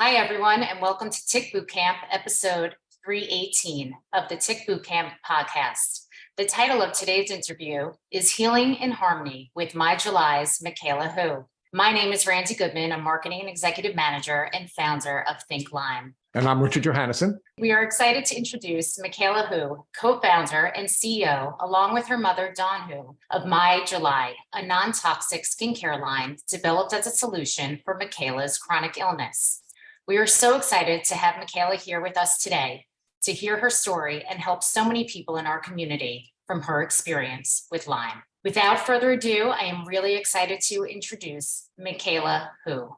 Hi, everyone, and welcome to Tick Bootcamp, episode 318 of the Tick Bootcamp podcast. The title of today's interview is Healing in Harmony with My July's Micaela Hoo. My name is Randy Goodman, a marketing and executive manager and founder of Think Lyme. And I'm Richard Johannesson. We are excited to introduce Micaela Hoo, co-founder and CEO, along with her mother, Dawn Hoo, of My July, a non-toxic skincare line developed as a solution for Micaela's chronic illness. We are so excited to have Micaela here with us today to hear her story and help so many people in our community from her experience with Lyme. Without further ado, I am really excited to introduce Micaela Hoo.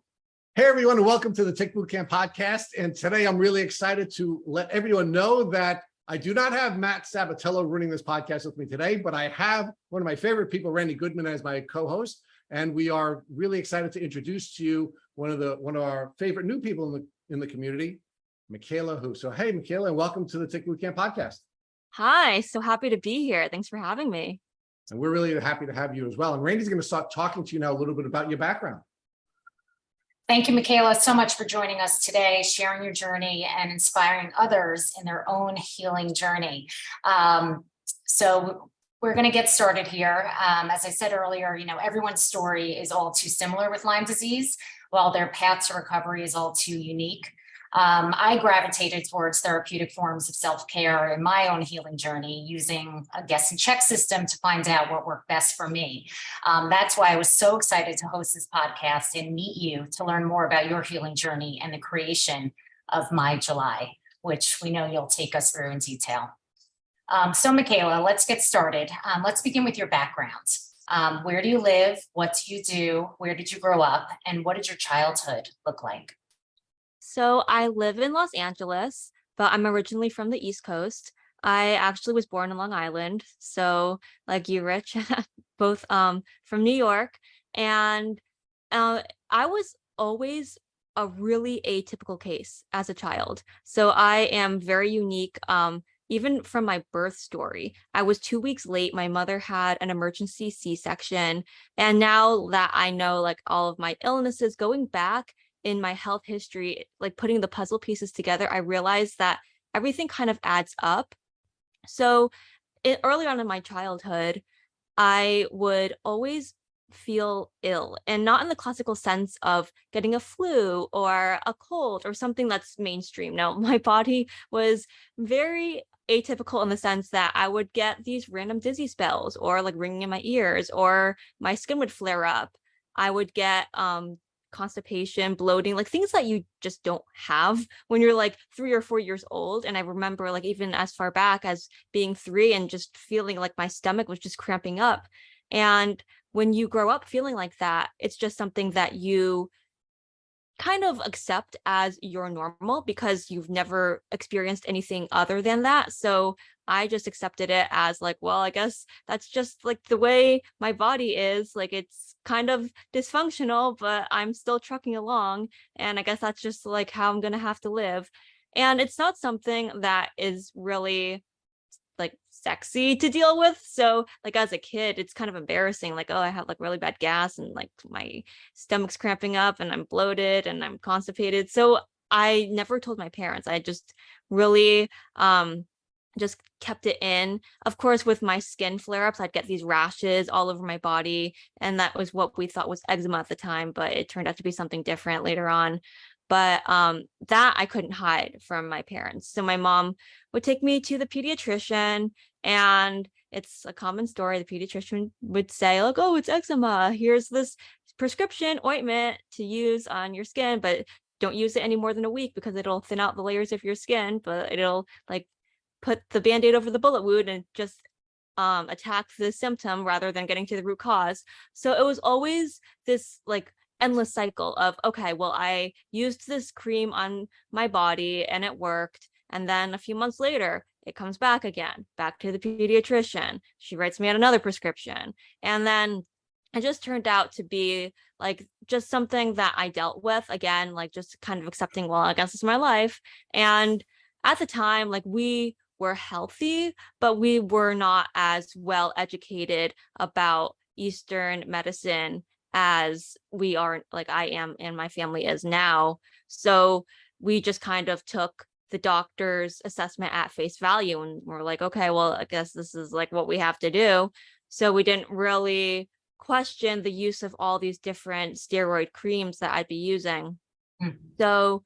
Hey, everyone, and welcome to the Tick Bootcamp podcast. And today I'm really excited to let everyone know that I do not have Matt Sabatello running this podcast with me today, but I have one of my favorite people, Randy Goodman, as my co-host. And we are really excited to introduce to you one of our favorite new people in the community, Micaela Hoo. So, hey, Micaela, and welcome to the Tick Bootcamp podcast. Hi, so happy to be here. Thanks for having me. And we're really happy to have you as well. And Randy's going to start talking to you now a little bit about your background. Thank you, Micaela, so much for joining us today, sharing your journey and inspiring others in their own healing journey. So we're going to get started here. As I said earlier, everyone's story is all too similar with Lyme disease, while their path to recovery is all too unique. I gravitated towards therapeutic forms of self-care in my own healing journey, using a guess and check system to find out what worked best for me. That's why I was so excited to host this podcast and meet you to learn more about your healing journey and the creation of My July, which we know you'll take us through in detail. So Micaela, let's get started. Let's begin with your background. Where do you live? What do you do? Where did you grow up? And what did your childhood look like? So I live in Los Angeles, but I'm originally from the East Coast. I actually was born in Long Island. So like you, Rich, both from New York. And I was always a really atypical case as a child. So I am very unique. Even from my birth story, I was 2 weeks late. My mother had an emergency C-section. And now that I know like all of my illnesses going back in my health history, like putting the puzzle pieces together, I realized that everything kind of adds up. So early on in my childhood, I would always feel ill, and not in the classical sense of getting a flu or a cold or something that's mainstream. No, my body was very atypical in the sense that I would get these random dizzy spells or like ringing in my ears, or my skin would flare up. I would get constipation, bloating, like things that you just don't have when you're like 3 or 4 years old. And I remember like even as far back as being 3 and just feeling like my stomach was just cramping up. And when you grow up feeling like that, it's just something that you kind of accept as your normal because you've never experienced anything other than that. So I just accepted it as like, well, I guess that's just like the way my body is. Like it's kind of dysfunctional, but I'm still trucking along. And I guess that's just like how I'm going to have to live. And it's not something that is really like sexy to deal with. So like as a kid, it's kind of embarrassing. Like, oh, I have like really bad gas and like my stomach's cramping up and I'm bloated and I'm constipated. So I never told my parents. I just really just kept it in. Of course, with my skin flare-ups, I'd get these rashes all over my body. And that was what we thought was eczema at the time, but it turned out to be something different later on. But that I couldn't hide from my parents. So my mom would take me to the pediatrician, and it's a common story. The pediatrician would say, like, oh, it's eczema. Here's this prescription ointment to use on your skin, but don't use it any more than a week because it'll thin out the layers of your skin, but it'll like put the Band-Aid over the bullet wound and just attack the symptom rather than getting to the root cause. So it was always this like endless cycle of, okay, well, I used this cream on my body and it worked. And then a few months later, it comes back again, back to the pediatrician. She writes me out another prescription. And then it just turned out to be like just something that I dealt with again, like just kind of accepting, well, I guess it's my life. And at the time, like we were healthy, but we were not as well educated about Eastern medicine as we are, like I am and my family is now. So we just kind of took the doctor's assessment at face value and we're like, okay, well, I guess this is like what we have to do. So we didn't really question the use of all these different steroid creams that I'd be using. Mm. So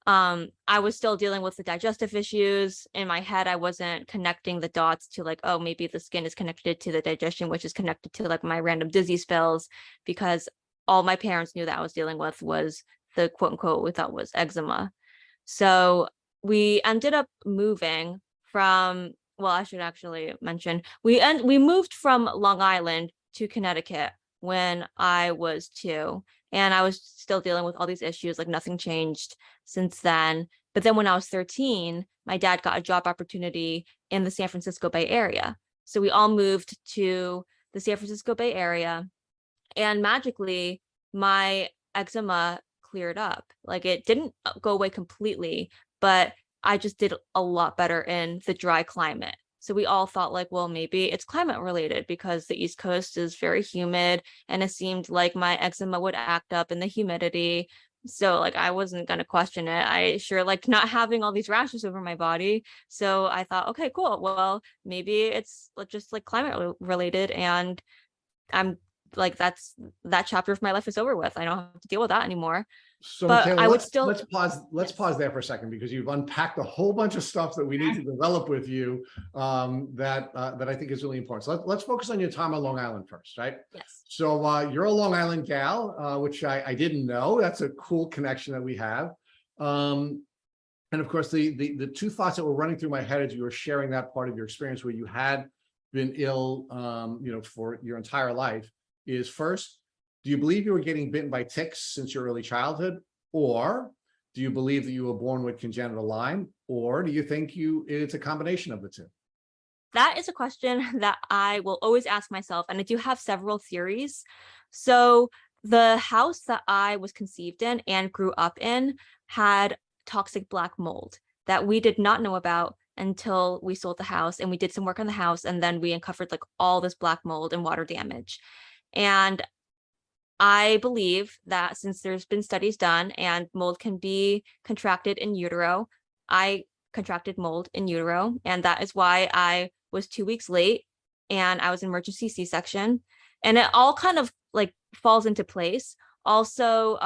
I was still dealing with the digestive issues in my head. I wasn't connecting the dots to like, oh, maybe the skin is connected to the digestion, which is connected to like my random dizzy spells, because all my parents knew that I was dealing with was the quote unquote we thought was eczema. So we ended up moving from, well, I should actually mention we moved from Long Island to Connecticut when I was 2, and I was still dealing with all these issues, like nothing changed since then. But then when I was 13, my dad got a job opportunity in the San Francisco Bay Area. So we all moved to the San Francisco Bay Area, and magically my eczema cleared up. Like it didn't go away completely, but I just did a lot better in the dry climate. So we all thought like, well, maybe it's climate related because the East Coast is very humid and it seemed like my eczema would act up in the humidity. So like I wasn't going to question it. I sure liked not having all these rashes over my body. So I thought, okay, cool. Well, maybe it's just like climate related, and I'm like, that chapter of my life is over with. I don't have to deal with that anymore. So But Micaela, I would still, let's pause there for a second, because you've unpacked a whole bunch of stuff that we need to develop with you, that I think is really important. So let's focus on your time on Long Island first, right? yes. So you're a Long Island gal, which I didn't know. That's a cool connection that we have. And of course, the two thoughts that were running through my head as you were sharing that part of your experience where you had been ill, for your entire life, is first, do you believe you were getting bitten by ticks since your early childhood? Or do you believe that you were born with congenital Lyme? Or do you think it's a combination of the two? That is a question that I will always ask myself, and I do have several theories. So the house that I was conceived in and grew up in had toxic black mold that we did not know about until we sold the house, and we did some work on the house, and then we uncovered like all this black mold and water damage. And I believe that since there's been studies done and mold can be contracted in utero, I contracted mold in utero, and that is why I was 2 weeks late and I was an emergency C-section. And it all kind of like falls into place. Also,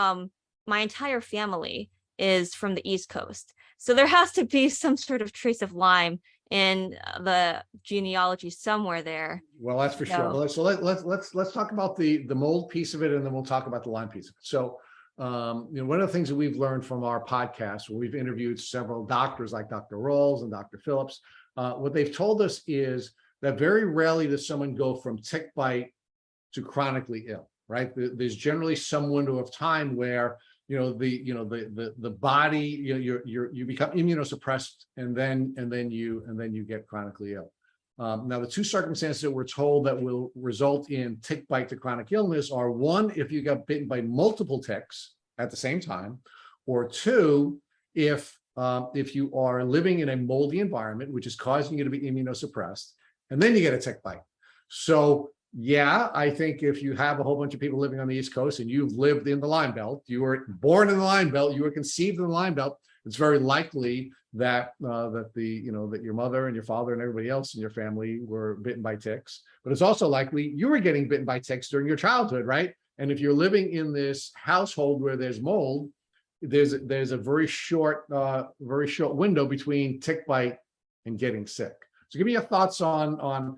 my entire family is from the East Coast. So there has to be some sort of trace of Lyme in the genealogy somewhere there. Well, that's for sure. So let's talk about the mold piece of it, and then we'll talk about the Lyme piece of it. So, one of the things that we've learned from our podcast, where we've interviewed several doctors like Dr. Rawls and Dr. Phillips, what they've told us is that very rarely does someone go from tick bite to chronically ill, right? There's generally some window of time where the body, you become immunosuppressed, and then you get chronically ill. Now, the two circumstances that we're told that will result in tick bite to chronic illness are: one, if you got bitten by multiple ticks at the same time, or two, if you are living in a moldy environment, which is causing you to be immunosuppressed, and then you get a tick bite. So yeah, I think if you have a whole bunch of people living on the East Coast and you've lived in the Lyme Belt, you were born in the Lyme Belt, you were conceived in the Lyme Belt, it's very likely that that your mother and your father and everybody else in your family were bitten by ticks. But it's also likely you were getting bitten by ticks during your childhood, right? And if you're living in this household where there's mold, there's a very short window between tick bite and getting sick. So give me your thoughts on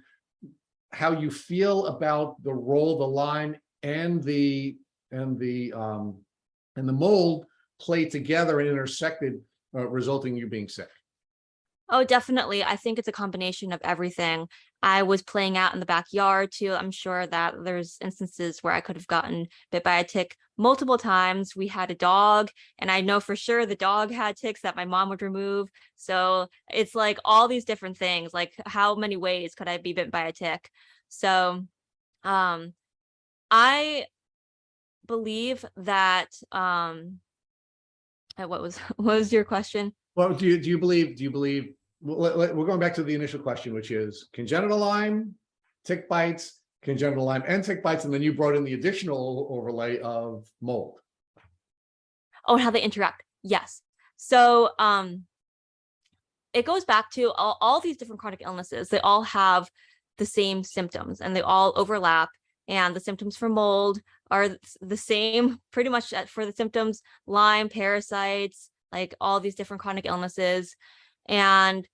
how you feel about the role the Lyme and the mold play together and intersected, resulting in you being sick. Oh, definitely. I think it's a combination of everything. I was playing out in the backyard too. I'm sure that there's instances where I could have gotten bit by a tick multiple times. We had a dog, and I know for sure the dog had ticks that my mom would remove. So it's like all these different things. Like, how many ways could I be bitten by a tick? So I believe that what was your question? Well, do you believe we're going back to the initial question, which is congenital Lyme, tick bites, congenital Lyme and tick bites, and then you brought in the additional overlay of mold. Oh, and how they interact. Yes. So it goes back to all these different chronic illnesses. They all have the same symptoms and they all overlap. And the symptoms for mold are the same pretty much for the symptoms, Lyme, parasites, like all these different chronic illnesses. And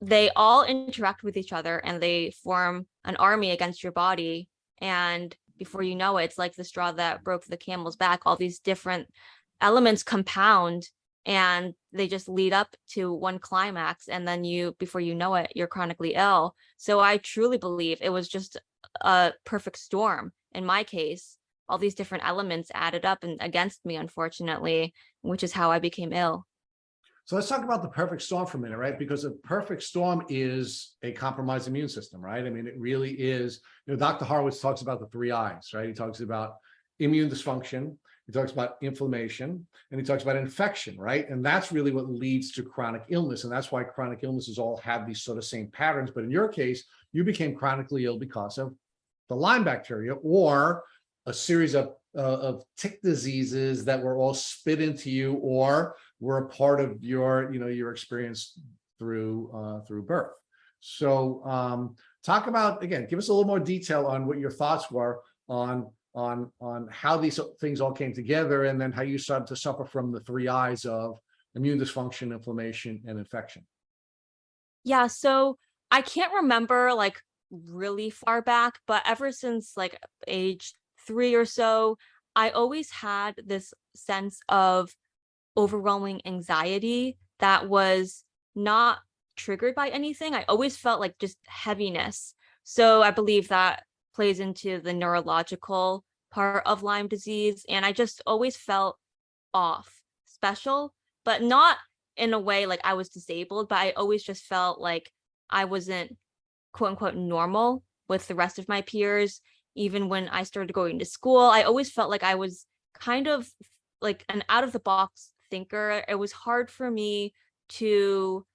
they all interact with each other and they form an army against your body. And before you know it, it's like the straw that broke the camel's back. All these different elements compound and they just lead up to one climax. And then before you know it, you're chronically ill. So I truly believe it was just a perfect storm. In my case, all these different elements added up and against me, unfortunately, which is how I became ill. So let's talk about the perfect storm for a minute, right? Because a perfect storm is a compromised immune system, right? I mean, it really is. Dr. Horowitz talks about the 3 I's, right? He talks about immune dysfunction, he talks about inflammation, and he talks about infection, right? And that's really what leads to chronic illness. And that's why chronic illnesses all have these sort of same patterns. But in your case, you became chronically ill because of the Lyme bacteria or a series of tick diseases that were all spit into you or were a part of your experience through birth. So talk about, again, give us a little more detail on what your thoughts were on how these things all came together and then how you started to suffer from the 3 I's of immune dysfunction, inflammation, and infection. Yeah, so I can't remember like really far back, but ever since like age 3 or so, I always had this sense of overwhelming anxiety that was not triggered by anything. I always felt like just heaviness. So I believe that plays into the neurological part of Lyme disease. And I just always felt off, special, but not in a way like I was disabled, but I always just felt like I wasn't quote unquote normal with the rest of my peers. Even when I started going to school, I always felt like I was kind of like an out of the box thinker. It was hard for me to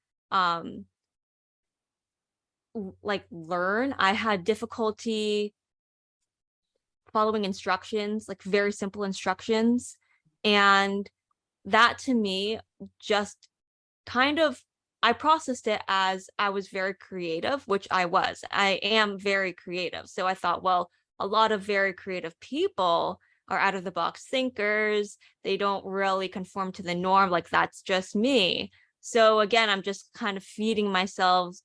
like learn. I had difficulty following instructions, like very simple instructions. And that to me just kind of, I processed it as I was very creative, which I was. I am very creative. So I thought, well, a lot of very creative people are out of the box thinkers. They don't really conform to the norm. Like that's just me. So again, I'm just kind of feeding myself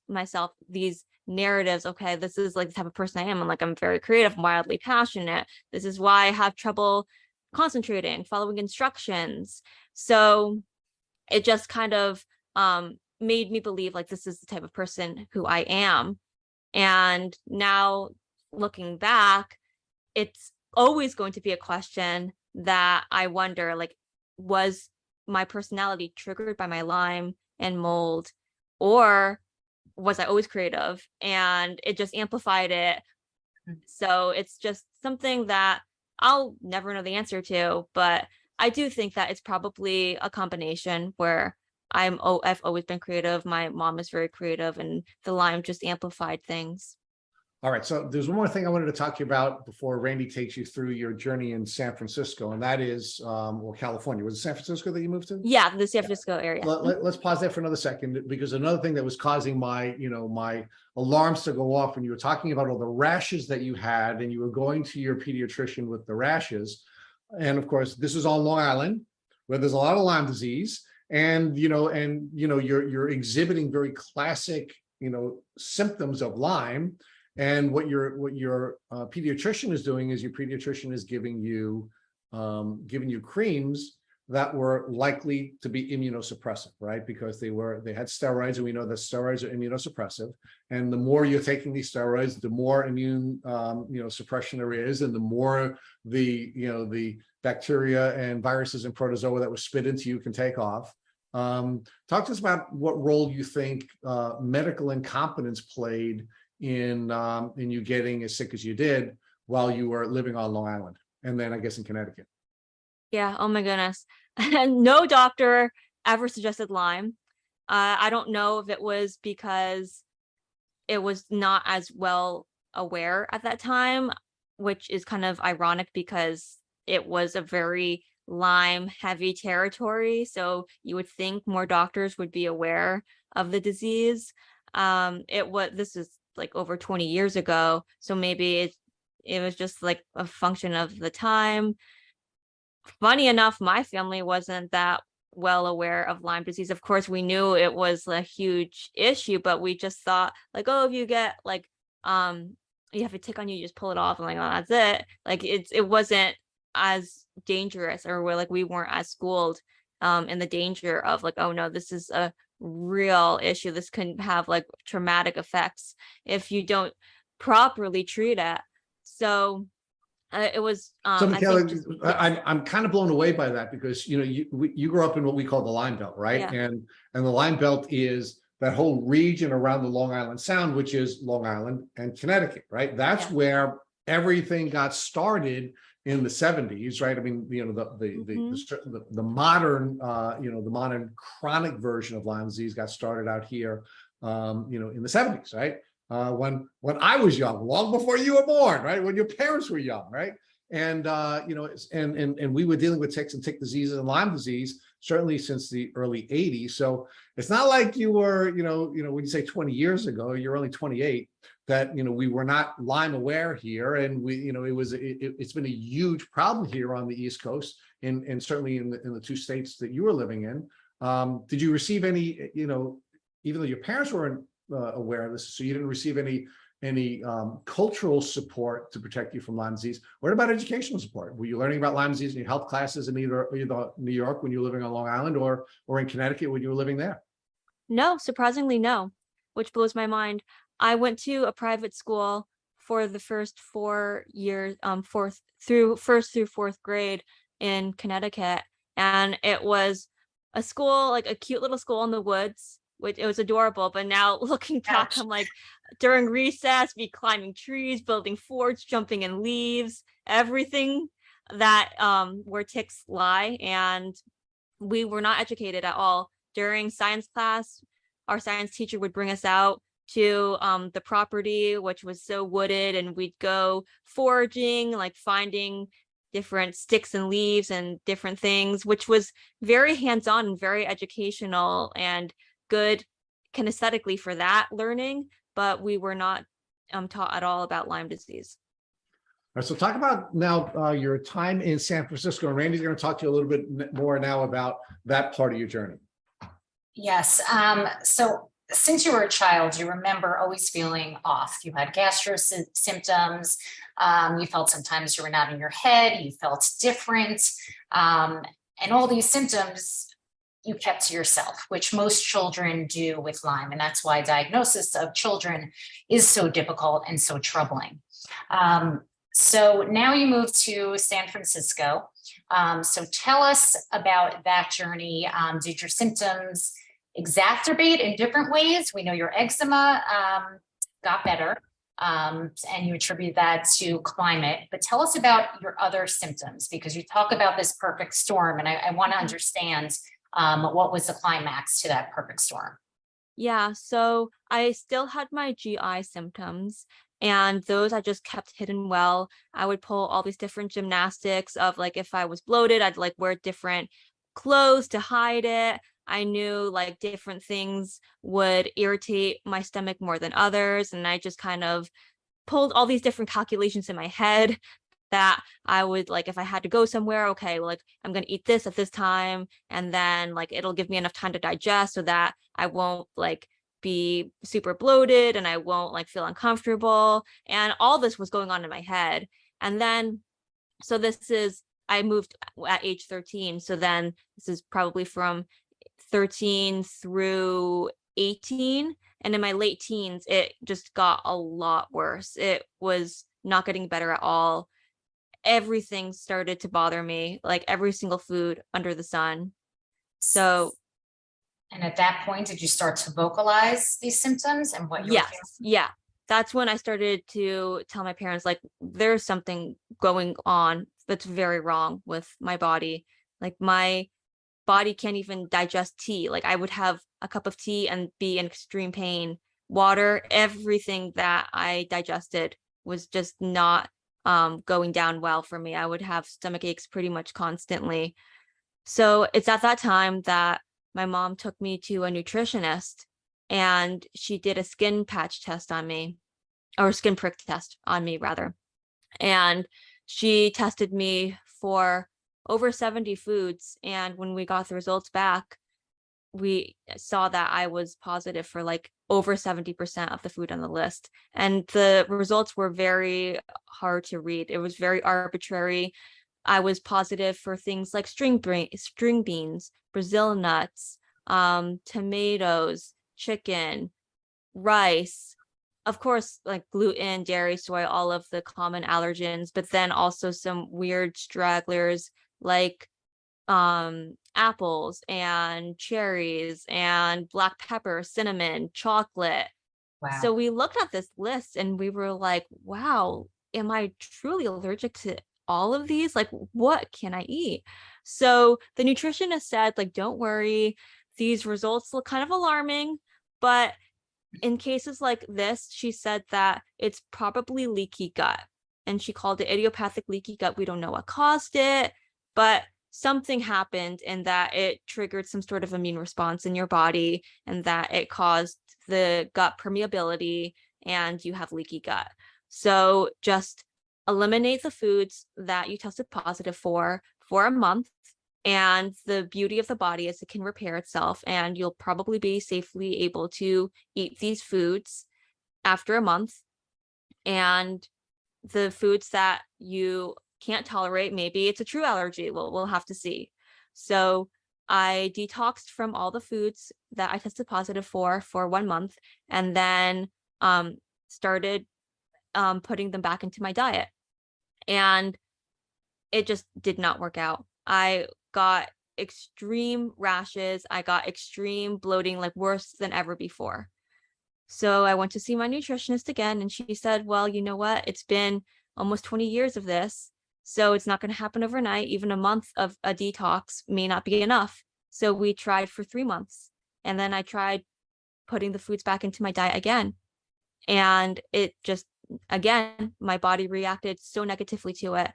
these narratives. Okay, this is like the type of person I am. I'm like, I'm very creative, wildly passionate. This is why I have trouble concentrating, following instructions. So it just kind of made me believe like this is the type of person who I am. And now looking back, it's always going to be a question that I wonder, like, was my personality triggered by my Lyme and mold, or was I always creative and it just amplified it? So it's just something that I'll never know the answer to, but I do think that it's probably a combination where I've always been creative. My mom is very creative and the Lyme just amplified things. All right, so there's one more thing I wanted to talk to you about before Randy takes you through your journey in San Francisco, and that is, or California. Was it San Francisco that you moved to? Yeah, the San Francisco area. Let's pause there for another second, because another thing that was causing my alarms to go off when you were talking about all the rashes that you had, and you were going to your pediatrician with the rashes, and of course, this is on Long Island, where there's a lot of Lyme disease, and you're exhibiting very classic symptoms of Lyme. And what your pediatrician is doing is your pediatrician is giving you creams that were likely to be immunosuppressive, right? Because they had steroids, and we know that steroids are immunosuppressive. And the more you're taking these steroids, the more immune suppression there is, and the more the bacteria and viruses and protozoa that were spit into you can take off. Talk to us about what role you think medical incompetence played in you getting as sick as you did while you were living on Long Island, and then I guess in Connecticut. Yeah. Oh my goodness. And no doctor ever suggested Lyme. I don't know if it was because it was not as well aware at that time, which is kind of ironic because it was a very Lyme heavy territory. So you would think more doctors would be aware of the disease. This is like over 20 years ago. So maybe it was just like a function of the time. Funny enough, my family wasn't that well aware of Lyme disease. Of course, we knew it was a huge issue, but we just thought like, oh, if you get like you have a tick on you, you just pull it off and like, oh, that's it. Like it wasn't as dangerous, or we weren't as schooled in the danger of like, oh no, this is a real issue. This can have like traumatic effects if you don't properly treat it. So it was So, I think Michaela, I'm kind of blown away by that because you grew up in what we call the Lyme Belt, right? Yeah. And the Lyme Belt is that whole region around the Long Island Sound, which is Long Island and Connecticut, right? That's Yeah. where everything got started in the 70s, right? I mean, the modern the modern chronic version of Lyme disease got started out here in the 70s, right? When I was young, long before you were born, right? When your parents were young, right? And and we were dealing with ticks and tick diseases and Lyme disease certainly since the early 80s. So it's not like you were, when you say 20 years ago, you're only 28, that we were not Lyme aware here. And it's been a huge problem here on the East Coast and certainly in the two states that you were living in. Did you receive any, even though your parents weren't aware of this, so you didn't receive any cultural support to protect you from Lyme disease? What about educational support? Were you learning about Lyme disease in your health classes in either New York when you were living on Long Island or in Connecticut when you were living there? No, surprisingly no, which blows my mind. I went to a private school for the first 4 years, first through fourth grade in Connecticut, and it was a school, like a cute little school in the woods, which it was adorable. But now looking back, Ouch. I'm like, during recess, be climbing trees, building forts, jumping in leaves, everything that where ticks lie, and we were not educated at all. During science class, our science teacher would bring us out to the property, which was so wooded, and we'd go foraging, like finding different sticks and leaves and different things, which was very hands-on and very educational and good kinesthetically for that learning, but we were not taught at all about Lyme disease. All right, so talk about now your time in San Francisco. And Randy's going to talk to you a little bit more now about that part of your journey. Yes. So since you were a child, you remember always feeling off. You had gastro symptoms. You felt sometimes you were not in your head. You felt different. And all these symptoms you kept to yourself, which most children do with Lyme. And that's why diagnosis of children is so difficult and so troubling. So now you moved to San Francisco. So tell us about that journey. Did your symptoms exacerbate in different ways? We know your eczema got better, and you attribute that to climate, but tell us about your other symptoms, because you talk about this perfect storm, and I want to understand what was the climax to that perfect storm? Yeah, so I still had my GI symptoms, and those I just kept hidden well. I would pull all these different gymnastics of like if I was bloated, I'd like wear different clothes to hide it. I knew like different things would irritate my stomach more than others, and I just kind of pulled all these different calculations in my head that I would like if I had to go somewhere, okay, well, like I'm gonna eat this at this time, and then like it'll give me enough time to digest so that I won't like be super bloated and I won't like feel uncomfortable. And all this was going on in my head. And then so I moved at age 13. So then this is probably from 13 through 18. And in my late teens, it just got a lot worse. It was not getting better at all. Everything started to bother me, like every single food under the sun. So, and at that point, did you start to vocalize these symptoms and what you were feeling? Yeah, that's when I started to tell my parents, like, there's something going on that's very wrong with my body. Like, my body can't even digest tea. Like, I would have a cup of tea and be in extreme pain. Water, everything that I digested was just not going down well for me. I would have stomach aches pretty much constantly. So it's at that time that my mom took me to a nutritionist, and she did a skin patch test on me, or skin prick test on me rather. And she tested me for over 70 foods. And when we got the results back, we saw that I was positive for like over 70% of the food on the list. And the results were very hard to read. It was very arbitrary. I was positive for things like string beans, Brazil nuts, tomatoes, chicken, rice, of course, like gluten, dairy, soy, all of the common allergens, but then also some weird stragglers like apples and cherries and black pepper, cinnamon, chocolate. Wow. So we looked at this list and we were like, wow, am I truly allergic to all of these? Like, what can I eat? So the nutritionist said, like, don't worry, these results look kind of alarming, but in cases like this, she said that it's probably leaky gut, and she called it idiopathic leaky gut. We don't know what caused it, but something happened and that it triggered some sort of immune response in your body, and that it caused the gut permeability and you have leaky gut. So just eliminate the foods that you tested positive for a month. And the beauty of the body is it can repair itself, and you'll probably be safely able to eat these foods after a month. And the foods that you can't tolerate, maybe it's a true allergy. We'll have to see. So I detoxed from all the foods that I tested positive for 1 month, and then started putting them back into my diet. And it just did not work out. I got extreme rashes. I got extreme bloating, like worse than ever before. So I went to see my nutritionist again, and she said, well, you know what? It's been almost 20 years of this, so it's not going to happen overnight. Even a month of a detox may not be enough. So we tried for 3 months, and then I tried putting the foods back into my diet again. And it just, again, my body reacted so negatively to it.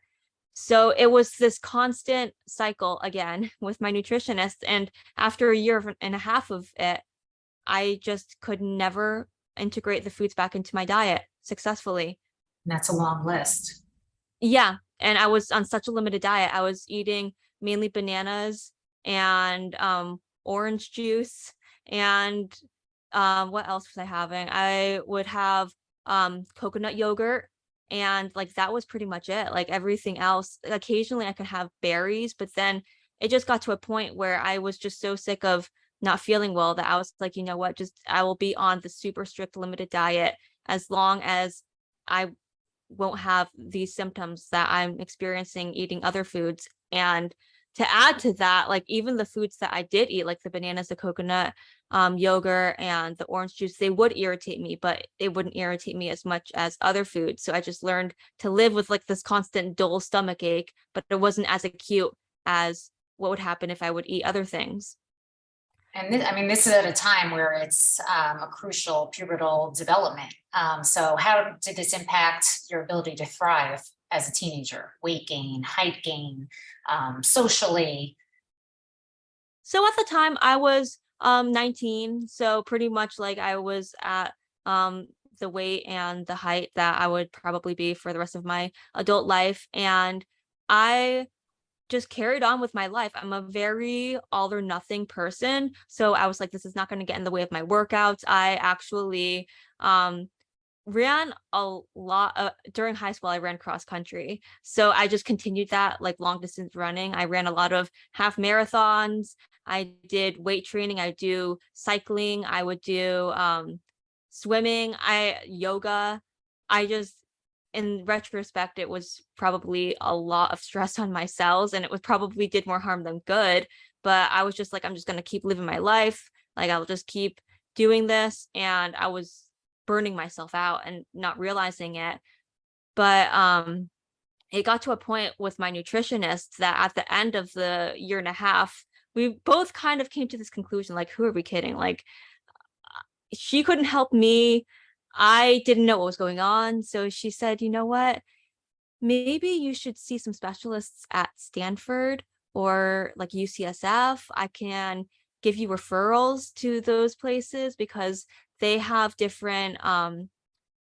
So it was this constant cycle again with my nutritionist. And after a year and a half of it, I just could never integrate the foods back into my diet successfully. That's a long list. Yeah. And I was on such a limited diet. I was eating mainly bananas and orange juice. And what else was I having? I would have coconut yogurt. And like that was pretty much it. Like everything else, occasionally I could have berries, but then it just got to a point where I was just so sick of not feeling well that I was like, you know what, just I will be on the super strict limited diet as long as I won't have these symptoms that I'm experiencing eating other foods. And to add to that, like even the foods that I did eat, like the bananas, the coconut, yogurt, and the orange juice, they would irritate me, but it wouldn't irritate me as much as other foods. So I just learned to live with like this constant dull stomach ache, but it wasn't as acute as what would happen if I would eat other things. And I mean, this is at a time where it's a crucial pubertal development. So how did this impact your ability to thrive as a teenager? Weight gain, height gain, socially? So at the time I was 19, so pretty much like I was at the weight and the height that I would probably be for the rest of my adult life, and I just carried on with my life. I'm a very all or nothing person, so I was like, this is not going to get in the way of my workouts. I actually ran a lot during high school. I ran cross country, so I just continued that, like long distance running. I ran a lot of half marathons. I did weight training. I do cycling. I would do swimming. Yoga. I just, in retrospect, it was probably a lot of stress on my cells, and it was probably did more harm than good. But I was just like, I'm just gonna keep living my life. Like I'll just keep doing this, and I was burning myself out and not realizing it. But it got to a point with my nutritionist that at the end of the year and a half, we both kind of came to this conclusion, like, who are we kidding? Like, she couldn't help me. I didn't know what was going on. So she said, you know what? Maybe you should see some specialists at Stanford or like UCSF. I can give you referrals to those places because they have different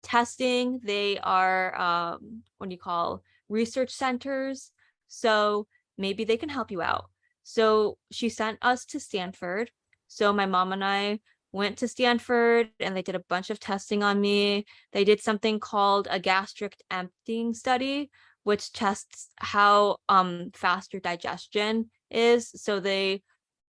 testing. They are what do you call research centers. So maybe they can help you out. So she sent us to Stanford. So my mom and I went to Stanford and they did a bunch of testing on me. They did something called a gastric emptying study, which tests how fast your digestion is. So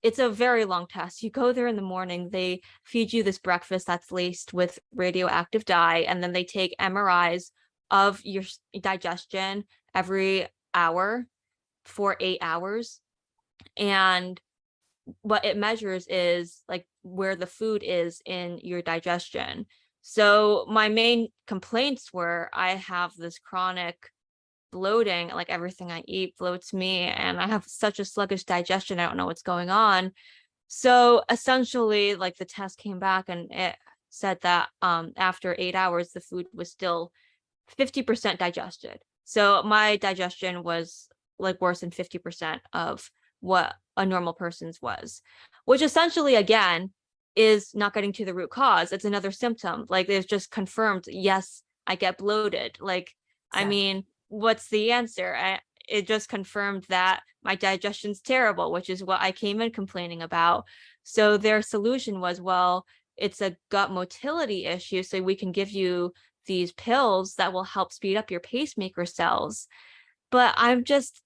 it's a very long test. You go there in the morning, they feed you this breakfast that's laced with radioactive dye, and then they take MRIs of your digestion every hour for 8 hours. And what it measures is like where the food is in your digestion. So my main complaints were I have this chronic bloating, like everything I eat bloats me, and I have such a sluggish digestion. I don't know what's going on. So essentially, like the test came back and it said that after 8 hours, the food was still 50% digested. So my digestion was like worse than 50% of what a normal person's was, which essentially, again, is not getting to the root cause. It's another symptom. Like it's just confirmed, yes, I get bloated. Like, I mean, what's the answer? It just confirmed that my digestion's terrible, which is what I came in complaining about. So their solution was, well, it's a gut motility issue, so we can give you these pills that will help speed up your pacemaker cells. But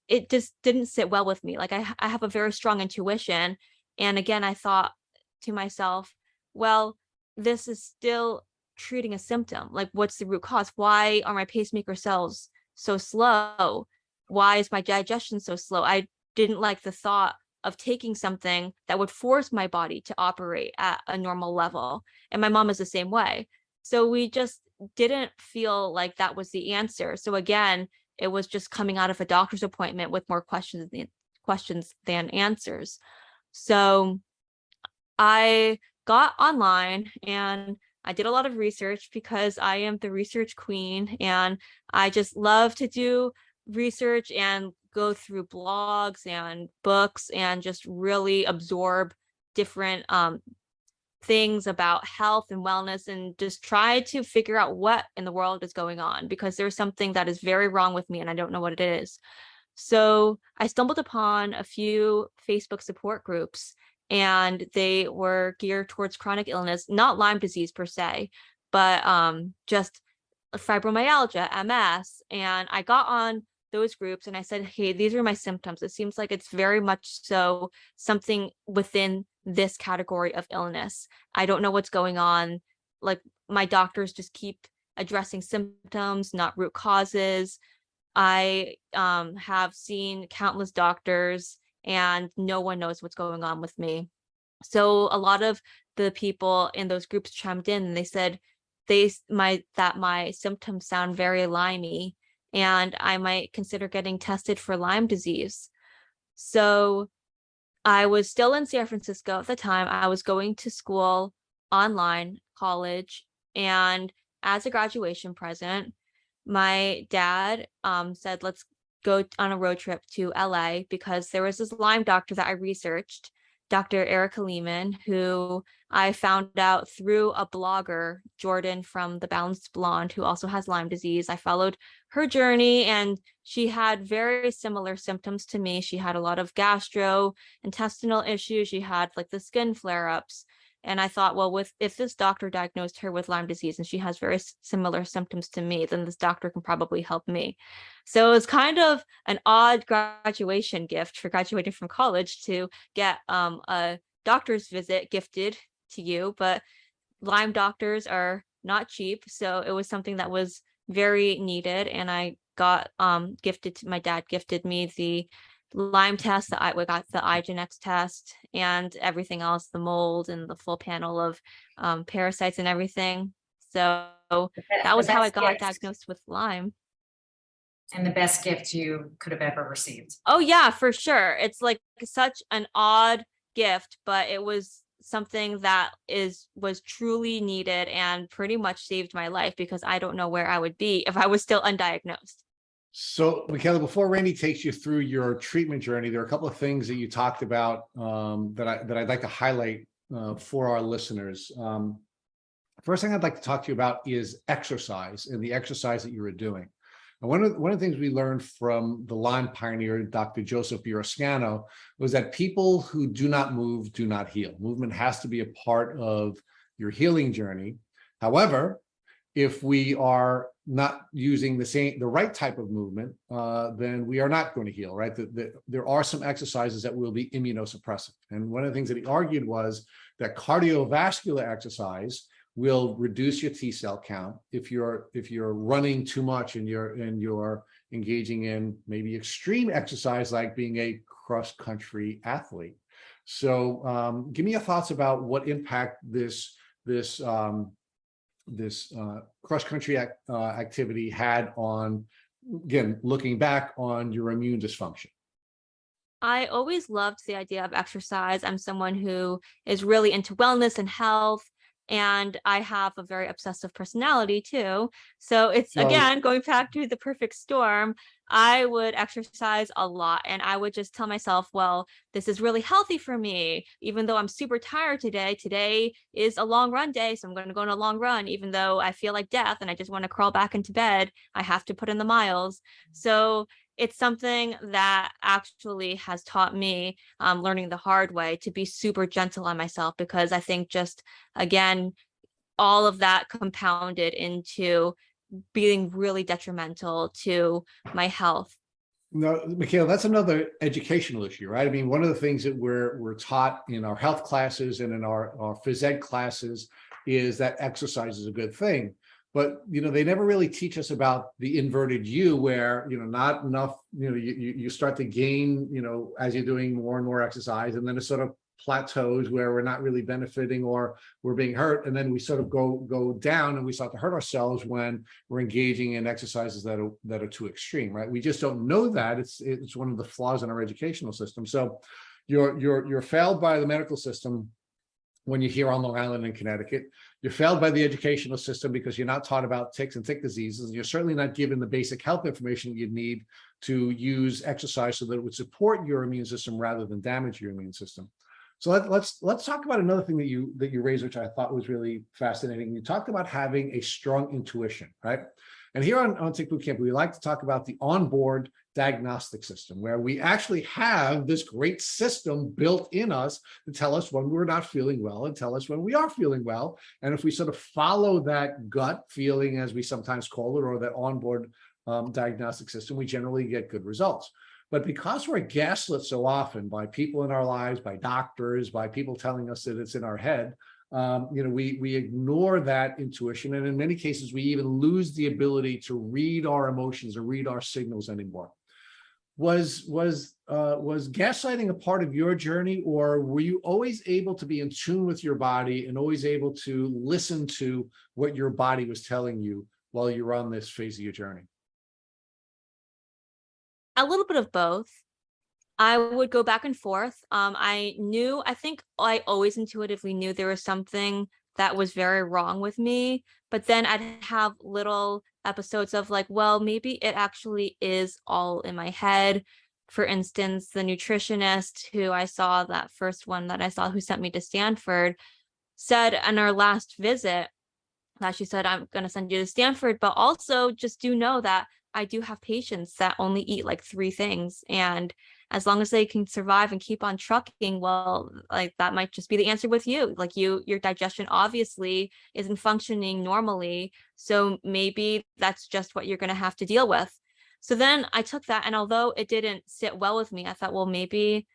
it just didn't sit well with me. Like I have a very strong intuition. And again, I thought to myself, well, this is still treating a symptom. Like, what's the root cause? Why are my pacemaker cells so slow? Why is my digestion so slow? I didn't like the thought of taking something that would force my body to operate at a normal level. And my mom is the same way. So we just didn't feel like that was the answer. So again, it was just coming out of a doctor's appointment with more questions than answers. So I got online and I did a lot of research because I am the research queen and I just love to do research and go through blogs and books and just really absorb different things about health and wellness and just try to figure out what in the world is going on, because there's something that is very wrong with me and I don't know what it is. So I stumbled upon a few Facebook support groups and they were geared towards chronic illness, not Lyme disease per se, but just fibromyalgia, MS. And I got on those groups and I said, hey, these are my symptoms. It seems like it's very much so something within this category of illness. I don't know what's going on. Like my doctors just keep addressing symptoms, not root causes. I have seen countless doctors and no one knows what's going on with me. So a lot of the people in those groups chimed in and they said that my symptoms sound very Limey and I might consider getting tested for Lyme disease. So I was still in San Francisco at the time. I was going to school online, college, and as a graduation present, my dad said, let's go on a road trip to LA because there was this Lyme doctor that I researched, Dr. Erica Lehman, who I found out through a blogger, Jordan from The Balanced Blonde, who also has Lyme disease. I followed her journey and she had very similar symptoms to me. She had a lot of gastrointestinal issues. She had like the skin flare-ups. And I thought, well, if this doctor diagnosed her with Lyme disease and she has very similar symptoms to me, then this doctor can probably help me. So it was kind of an odd graduation gift for graduating from college to get a doctor's visit gifted to you, but Lyme doctors are not cheap. So it was something that was very needed. And I got my dad gifted me the Lyme test, we got the IGeneX test and everything else, the mold and the full panel of parasites and everything. So that was how I got diagnosed with Lyme. And the best gift you could have ever received. Oh yeah, for sure. It's like such an odd gift, but it was something that was truly needed and pretty much saved my life, because I don't know where I would be if I was still undiagnosed. So, Micaela, before Randy takes you through your treatment journey, there are a couple of things that you talked about that I'd like to highlight for our listeners. First thing I'd like to talk to you about is exercise and the exercise that you were doing. And one of the things we learned from the Lyme pioneer, Dr. Joseph Burrascano, was that people who do not move do not heal. Movement has to be a part of your healing journey. However, if we are not using the right type of movement, then we are not going to heal, right? There are some exercises that will be immunosuppressive. And one of the things that he argued was that cardiovascular exercise will reduce your T cell count if you're running too much and you're engaging in maybe extreme exercise like being a cross-country athlete. So give me your thoughts about what impact this cross-country activity had on, again, looking back on your immune dysfunction. I always loved the idea of exercise. I'm someone who is really into wellness and health, and I have a very obsessive personality too. So it's, again, going back to the perfect storm. I would exercise a lot, and I would just tell myself, well, this is really healthy for me. Even though I'm super tired today is a long run day, so I'm going to go on a long run. Even though I feel like death and I just want to crawl back into bed, I have to put in the miles. So it's something that actually has taught me, learning the hard way, to be super gentle on myself, because I think just, again, all of that compounded into being really detrimental to my health. No, Micaela, that's another educational issue, right? I mean, one of the things that we're taught in our health classes and in our phys ed classes is that exercise is a good thing. But, they never really teach us about the inverted U, where, not enough, you start to gain, as you're doing more and more exercise, and then it sort of plateaus where we're not really benefiting or we're being hurt. And then we sort of go down and we start to hurt ourselves when we're engaging in exercises that are too extreme, right? We just don't know that. It's one of the flaws in our educational system. So you're failed by the medical system when you're here on Long Island in Connecticut. You're failed by the educational system because you're not taught about ticks and tick diseases. And you're certainly not given the basic health information you'd need to use exercise so that it would support your immune system rather than damage your immune system. So let's talk about another thing that you raised, which I thought was really fascinating. You talked about having a strong intuition, right? And here on Tick Boot Camp, we like to talk about the onboard diagnostic system, where we actually have this great system built in us to tell us when we're not feeling well and tell us when we are feeling well. And if we sort of follow that gut feeling, as we sometimes call it, or that onboard diagnostic system, we generally get good results. But because we're gaslit so often by people in our lives, by doctors, by people telling us that it's in our head, we ignore that intuition. And in many cases, we even lose the ability to read our emotions or read our signals anymore. Was gaslighting a part of your journey, or were you always able to be in tune with your body and always able to listen to what your body was telling you while you were on this phase of your journey? A little bit of both. I would go back and forth. I think I always intuitively knew there was something that was very wrong with me, but then I'd have little episodes of like, well, maybe it actually is all in my head. For instance, the nutritionist who I saw, that first one that I saw who sent me to Stanford, said in our last visit that she said, I'm going to send you to Stanford, but also just do know that I do have patients that only eat like 3 things. And as long as they can survive and keep on trucking, well, like that might just be the answer with you. Like your digestion obviously isn't functioning normally. So maybe that's just what you're going to have to deal with. So then I took that, and although it didn't sit well with me, I thought, well, maybe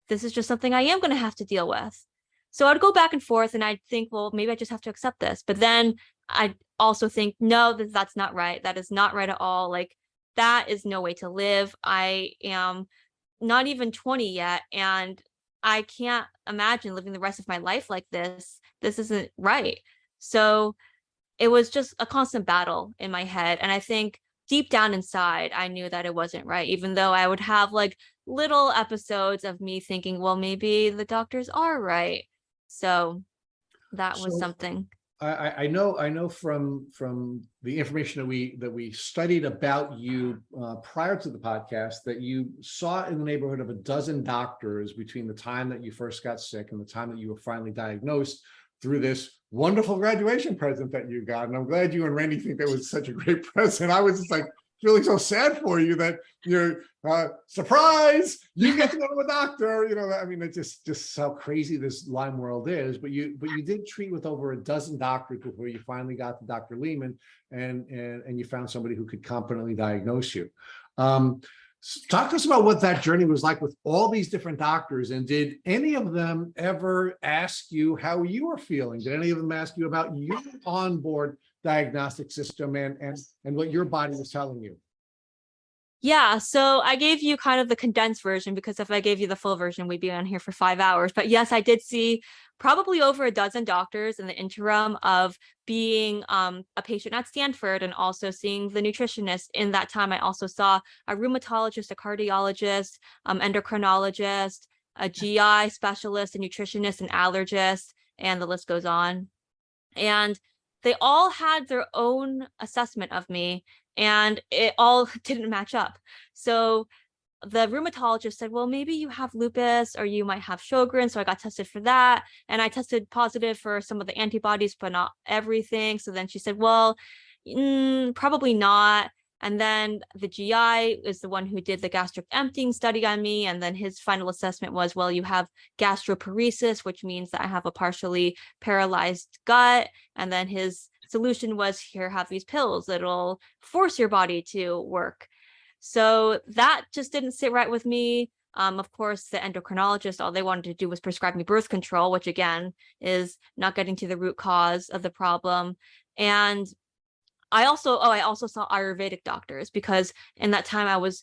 this is just something I am going to have to deal with. So I'd go back and forth, and I'd think, well, maybe I just have to accept this. But then I also think, no, that's not right. That is not right at all. Like, that is no way to live. I am not even 20 yet, and I can't imagine living the rest of my life like this. This isn't right. So it was just a constant battle in my head. And I think deep down inside, I knew that it wasn't right, even though I would have like little episodes of me thinking, well, maybe the doctors are right. So that was So something. I know from the information that we studied about you prior to the podcast that you saw in the neighborhood of a dozen doctors between the time that you first got sick and the time that you were finally diagnosed through this wonderful graduation present that you got. And I'm glad you and Randy think that was such a great present. I was just like feeling so sad for you that you're surprise, you get to go to a doctor. You know, I mean, it's just how crazy this Lyme world is. But you did treat with over a dozen doctors before you finally got to Dr. Lehman, and you found somebody who could competently diagnose you. Talk to us about what that journey was like with all these different doctors, and did any of them ever ask you how you were feeling? Did any of them ask you about your onboard diagnostic system and what your body was telling you? Yeah, so I gave you kind of the condensed version, because if I gave you the full version, we'd be on here for 5 hours. But yes, I did see probably over a dozen doctors in the interim of being a patient at Stanford and also seeing the nutritionist. In that time, I also saw a rheumatologist, a cardiologist, endocrinologist, a GI specialist, a nutritionist, an allergist, and the list goes on. And they all had their own assessment of me, and it all didn't match up. So the rheumatologist said, well, maybe you have lupus or you might have Sjogren's. So I got tested for that. And I tested positive for some of the antibodies, but not everything. So then she said, well, probably not. And then the GI is the one who did the gastric emptying study on me. And then his final assessment was, well, you have gastroparesis, which means that I have a partially paralyzed gut. And then his solution was, here, have these pills that'll force your body to work. So that just didn't sit right with me. Of course, the endocrinologist, all they wanted to do was prescribe me birth control, which again is not getting to the root cause of the problem. And I also saw Ayurvedic doctors, because in that time I was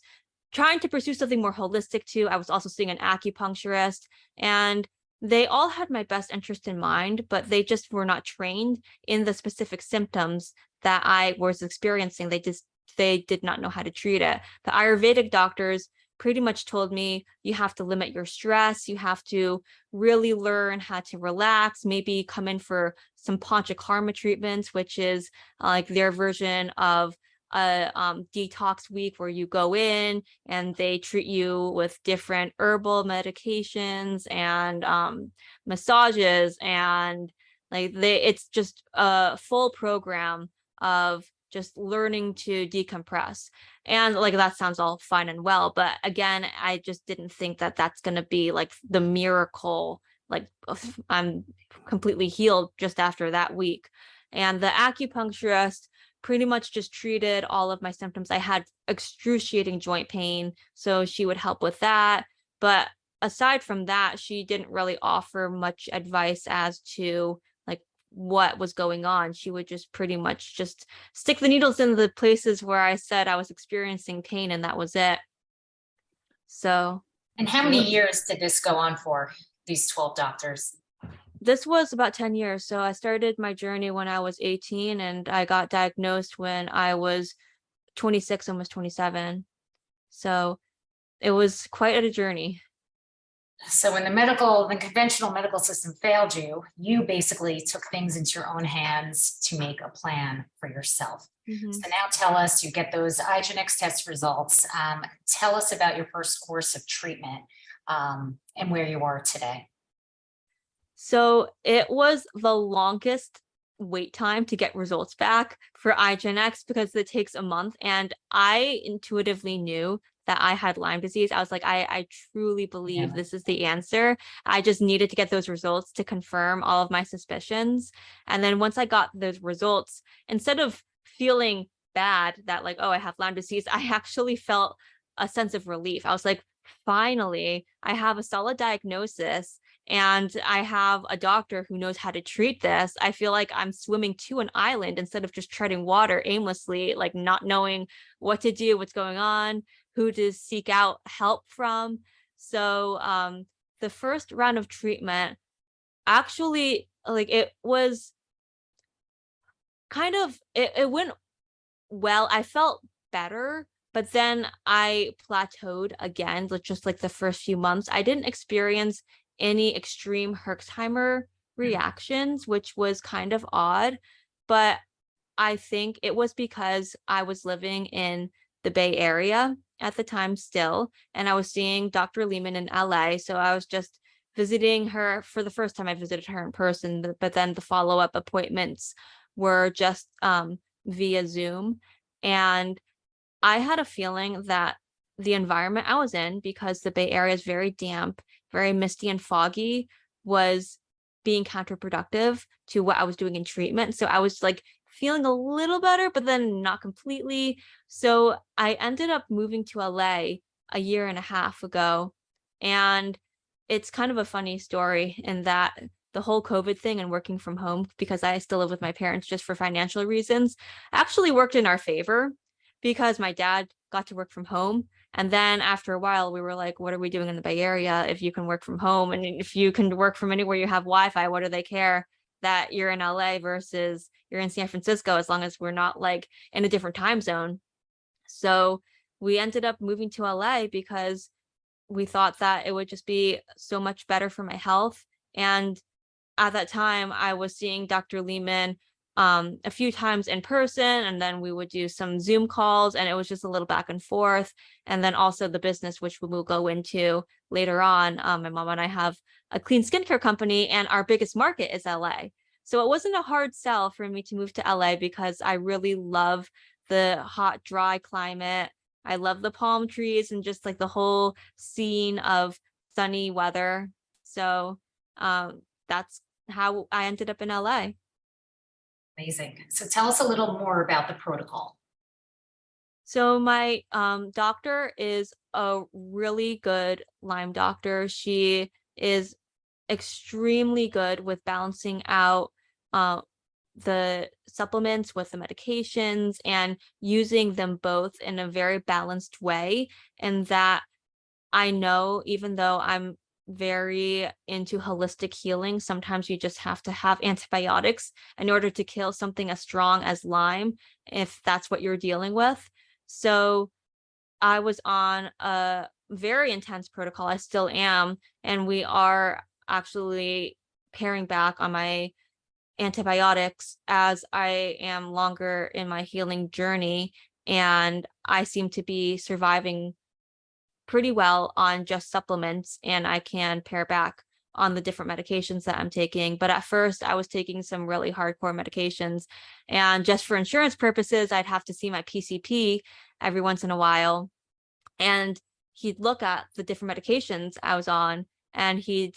trying to pursue something more holistic too. I was also seeing an acupuncturist, and they all had my best interest in mind, but they just were not trained in the specific symptoms that I was experiencing. They did not know how to treat it. The Ayurvedic doctors pretty much told me, you have to limit your stress. You have to really learn how to relax, maybe come in for some panchakarma treatments, which is like their version of a detox week, where you go in and they treat you with different herbal medications and massages, and like it's just a full program of just learning to decompress. And like, that sounds all fine and well, but again, I just didn't think that that's going to be like the miracle, like I'm completely healed just after that week. And the acupuncturist pretty much just treated all of my symptoms. I had excruciating joint pain, so she would help with that. But aside from that, she didn't really offer much advice as to what was going on. She would just pretty much just stick the needles in the places where I said I was experiencing pain, and that was it. So. And how many years did this go on for, these 12 doctors? This was about 10 years. So I started my journey when I was 18, and I got diagnosed when I was 26, almost 27. So it was quite a journey. So when the conventional medical system failed you, you basically took things into your own hands to make a plan for yourself. Mm-hmm. So now tell us, you get those IGeneX test results. Tell us about your first course of treatment and where you are today. So it was the longest wait time to get results back for IGeneX, because it takes a month. And I intuitively knew that I had Lyme disease. I was like, I truly believe this is the answer. I just needed to get those results to confirm all of my suspicions. And then once I got those results, instead of feeling bad that like, oh, I have Lyme disease, I actually felt a sense of relief. I was like, finally, I have a solid diagnosis, and I have a doctor who knows how to treat this. I feel like I'm swimming to an island instead of just treading water aimlessly, like not knowing what to do, what's going on, who to seek out help from. So the first round of treatment, actually, like, it was kind of, it went well. I felt better, but then I plateaued again, just like the first few months. I didn't experience any extreme Herxheimer reactions, which was kind of odd. But I think it was because I was living in the Bay Area at the time still, and I was seeing Dr. Lehman in LA. So I was just visiting her for the first time I visited her in person, but then the follow-up appointments were just via Zoom. And I had a feeling that the environment I was in, because the Bay Area is very damp, very misty and foggy, was being counterproductive to what I was doing in treatment. So I was like feeling a little better, but then not completely. So I ended up moving to LA a year and a half ago. And it's kind of a funny story in that the whole COVID thing and working from home, because I still live with my parents just for financial reasons, actually worked in our favor because my dad got to work from home. And then after a while, we were like, what are we doing in the Bay Area if you can work from home? And if you can work from anywhere you have Wi-Fi, what do they care that you're in LA versus you're in San Francisco, as long as we're not like in a different time zone? So we ended up moving to LA because we thought that it would just be so much better for my health. And at that time, I was seeing Dr. Lehman a few times in person, and then we would do some Zoom calls, and it was just a little back and forth. And then also the business, which we will go into later on. My mom and I have a clean skincare company, and our biggest market is LA. So it wasn't a hard sell for me to move to LA because I really love the hot, dry climate. I love the palm trees and just like the whole scene of sunny weather. So that's how I ended up in LA. Amazing. So tell us a little more about the protocol. So my doctor is a really good Lyme doctor. She is extremely good with balancing out uh, the supplements with the medications and using them both in a very balanced way. And that I know, even though I'm very into holistic healing, sometimes you just have to have antibiotics in order to kill something as strong as Lyme, if that's what you're dealing with. So I was on a very intense protocol. I still am. And we are actually paring back on my antibiotics as I am longer in my healing journey. And I seem to be surviving pretty well on just supplements, and I can pare back on the different medications that I'm taking. But at first I was taking some really hardcore medications, and just for insurance purposes, I'd have to see my PCP every once in a while. And he'd look at the different medications I was on, and he'd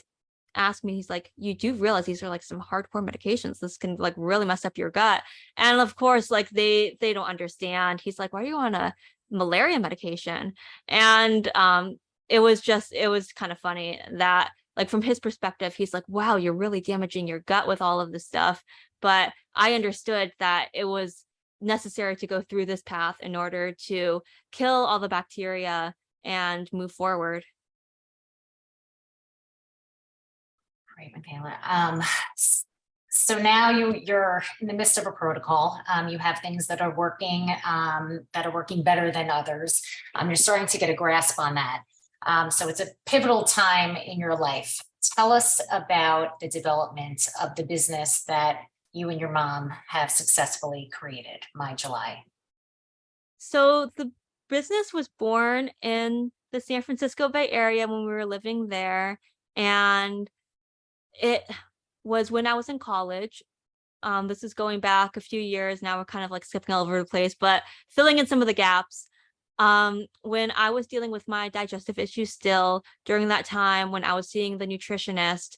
ask me, he's like, you do realize these are like some hardcore medications. This can like really mess up your gut. And of course, like they don't understand. He's like, why are you on a malaria medication? And it was kind of funny that like from his perspective, he's like, wow, you're really damaging your gut with all of this stuff. But I understood that it was necessary to go through this path in order to kill all the bacteria and move forward. Great, Micaela. So now you're in the midst of a protocol. You have things that are working better than others. You're starting to get a grasp on that. So it's a pivotal time in your life. Tell us about the development of the business that you and your mom have successfully created, My July. So the business was born in the San Francisco Bay Area when we were living there. And it was when I was in college. This is going back a few years now. We're kind of like skipping all over the place, but filling in some of the gaps. When I was dealing with my digestive issues still during that time, when I was seeing the nutritionist,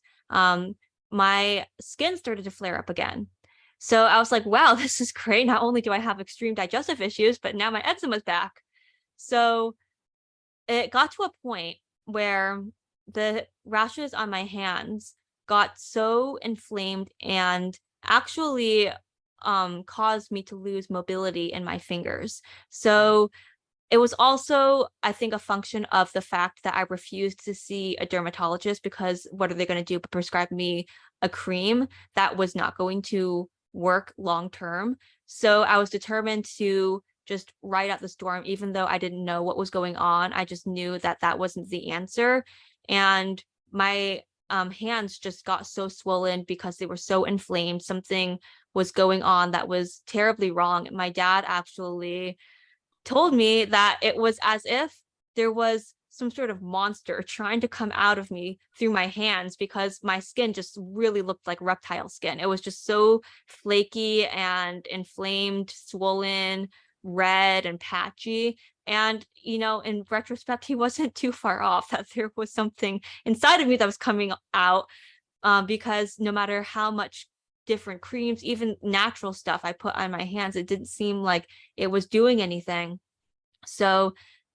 my skin started to flare up again. So I was like, wow, this is great. Not only do I have extreme digestive issues, but now my eczema's back. So it got to a point where the rashes on my hands got so inflamed and actually caused me to lose mobility in my fingers. So it was also, I think, a function of the fact that I refused to see a dermatologist, because what are they going to do but prescribe me a cream that was not going to work long term? So I was determined to just ride out the storm, even though I didn't know what was going on. I just knew that that wasn't the answer. And my hands just got so swollen because they were so inflamed. Something was going on that was terribly wrong. My dad actually told me that it was as if there was some sort of monster trying to come out of me through my hands, because my skin just really looked like reptile skin. It was just so flaky and inflamed, swollen, red and patchy. And, in retrospect, he wasn't too far off, that there was something inside of me that was coming out, because no matter how much different creams, even natural stuff I put on my hands, it didn't seem like it was doing anything. So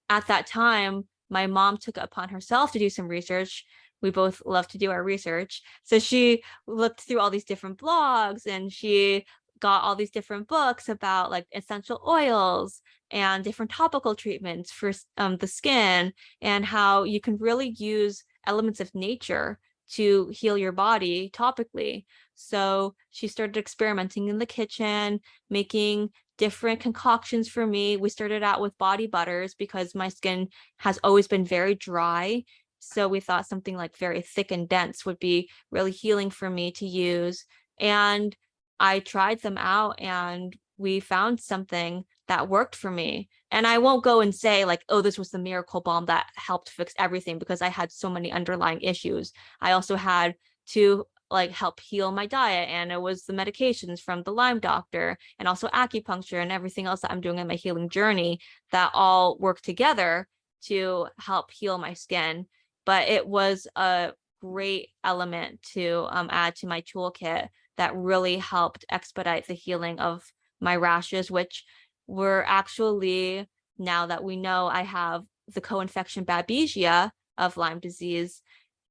at that time, my mom took it upon herself to do some research. We both love to do our research. So she looked through all these different blogs, and she got all these different books about like essential oils and different topical treatments for the skin, and how you can really use elements of nature to heal your body topically. So she started experimenting in the kitchen, making different concoctions for me. We started out with body butters because my skin has always been very dry. So we thought something like very thick and dense would be really healing for me to use. And I tried them out, and we found something that worked for me. And I won't go and say like, oh, this was the miracle balm that helped fix everything, because I had so many underlying issues. I also had to like help heal my diet, and it was the medications from the Lyme doctor, and also acupuncture and everything else that I'm doing in my healing journey, that all work together to help heal my skin. But it was a great element to add to my toolkit that really helped expedite the healing of my rashes, which were actually, now that we know I have the co-infection Babesia of Lyme disease,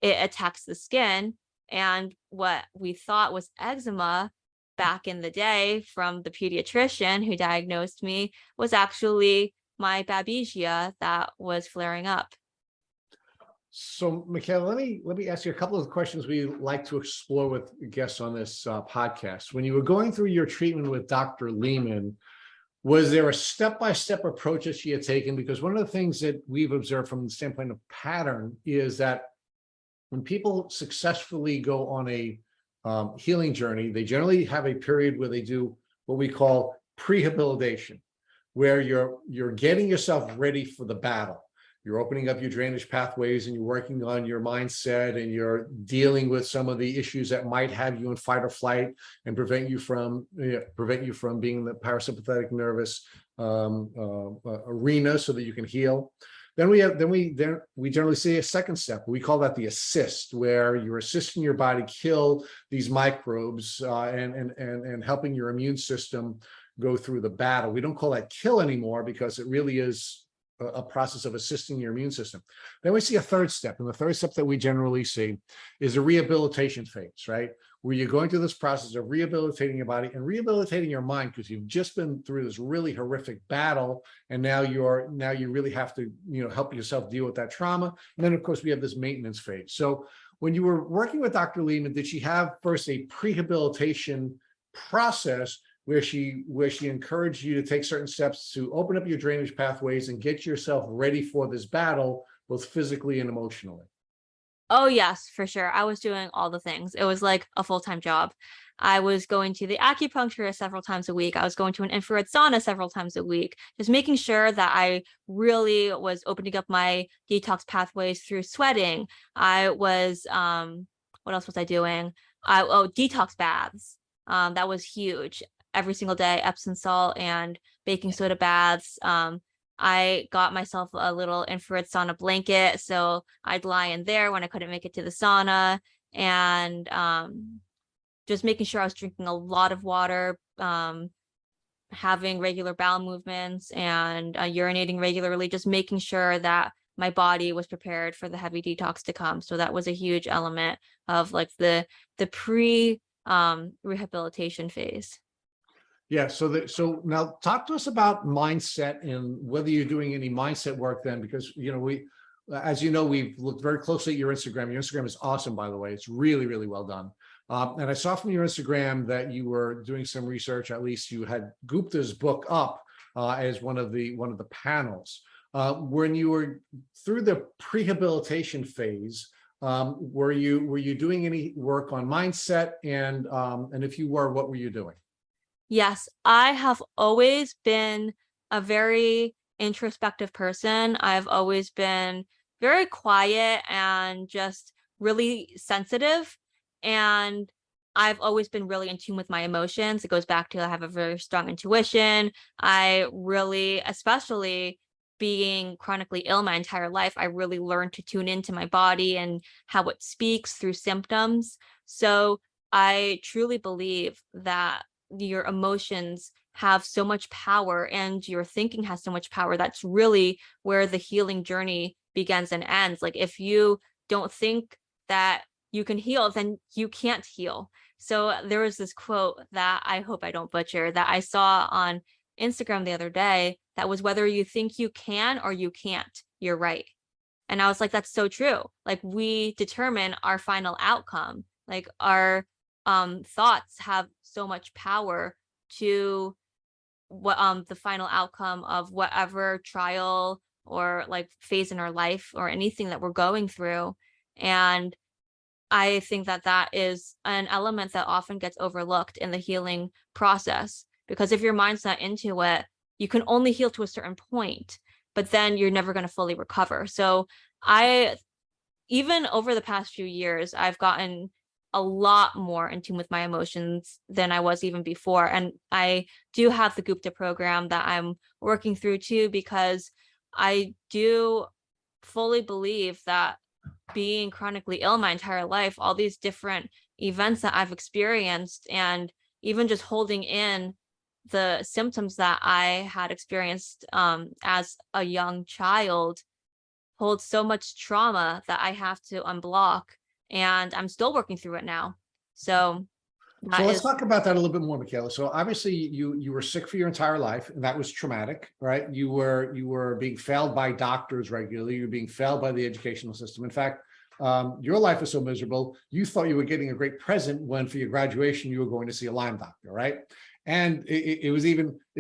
it attacks the skin. And what we thought was eczema back in the day from the pediatrician who diagnosed me was actually my Babesia that was flaring up. So, Micaela, let me ask you a couple of questions we like to explore with guests on this podcast. When you were going through your treatment with Dr. Lehman, was there a step-by-step approach that she had taken? Because one of the things that we've observed from the standpoint of pattern is that when people successfully go on a healing journey, they generally have a period where they do what we call prehabilitation, where you're getting yourself ready for the battle. You're opening up your drainage pathways, and you're working on your mindset, and you're dealing with some of the issues that might have you in fight or flight and prevent you from being in the parasympathetic nervous arena, so that you can heal. Then we generally see a second step. We call that the assist, where you're assisting your body kill these microbes and helping your immune system go through the battle. We don't call that kill anymore, because it really is a process of assisting your immune system. Then we see a third step, and the third step that we generally see is a rehabilitation phase, right? Where you're going through this process of rehabilitating your body and rehabilitating your mind, because you've just been through this really horrific battle, and now you really have to help yourself deal with that trauma. And then of course we have this maintenance phase. So when you were working with Dr. Lehman, did she have first a prehabilitation process where she encouraged you to take certain steps to open up your drainage pathways and get yourself ready for this battle, both physically and emotionally? Oh, yes, for sure. I was doing all the things. It was like a full-time job. I was going to the acupuncturist several times a week. I was going to an infrared sauna several times a week, just making sure that I really was opening up my detox pathways through sweating. I was, what else was I doing? Detox baths. That was huge. Every single day, Epsom salt and baking soda baths. I got myself a little infrared sauna blanket, so I'd lie in there when I couldn't make it to the sauna, and just making sure I was drinking a lot of water, having regular bowel movements, and urinating regularly, just making sure that my body was prepared for the heavy detox to come. So that was a huge element of like the pre rehabilitation phase. Yeah. So now talk to us about mindset and whether you're doing any mindset work then, because, as you know, we've looked very closely at your Instagram. Your Instagram is awesome, by the way. It's really, really well done. And I saw from your Instagram that you were doing some research. At least you had Gupta's book up as one of the panels. When you were through the prehabilitation phase, Were you doing any work on mindset? And if you were, what were you doing? Yes, I have always been a very introspective person. I've always been very quiet and just really sensitive. And I've always been really in tune with my emotions. It goes back to I have a very strong intuition. I really, especially being chronically ill my entire life, I really learned to tune into my body and how it speaks through symptoms. So I truly believe that your emotions have so much power and your thinking has so much power. That's really where the healing journey begins and ends. Like if you don't think that you can heal, then you can't heal. So there was this quote that I hope I don't butcher that I saw on Instagram the other day that was, whether you think you can or you can't, you're right. And I was like, that's so true. Like we determine our final outcome. Like our thoughts have so much power to what the final outcome of whatever trial or like phase in our life or anything that we're going through. And I think that that is an element that often gets overlooked in the healing process, because if your mind's not into it, you can only heal to a certain point, but then you're never going to fully recover. So I, even over the past few years, I've gotten a lot more in tune with my emotions than I was even before. And I do have the Gupta program that I'm working through too, because I do fully believe that being chronically ill my entire life, all these different events that I've experienced, and even just holding in the symptoms that I had experienced as a young child holds so much trauma that I have to unblock, and I'm still working through it now. So So that let's is, talk about that a little bit more, Michaela. So obviously you were sick for your entire life, and that was traumatic, right? You were being failed by doctors regularly. You're being failed by the educational system. In fact, your life was so miserable, you thought you were getting a great present when for your graduation you were going to see a Lyme doctor, right? And it's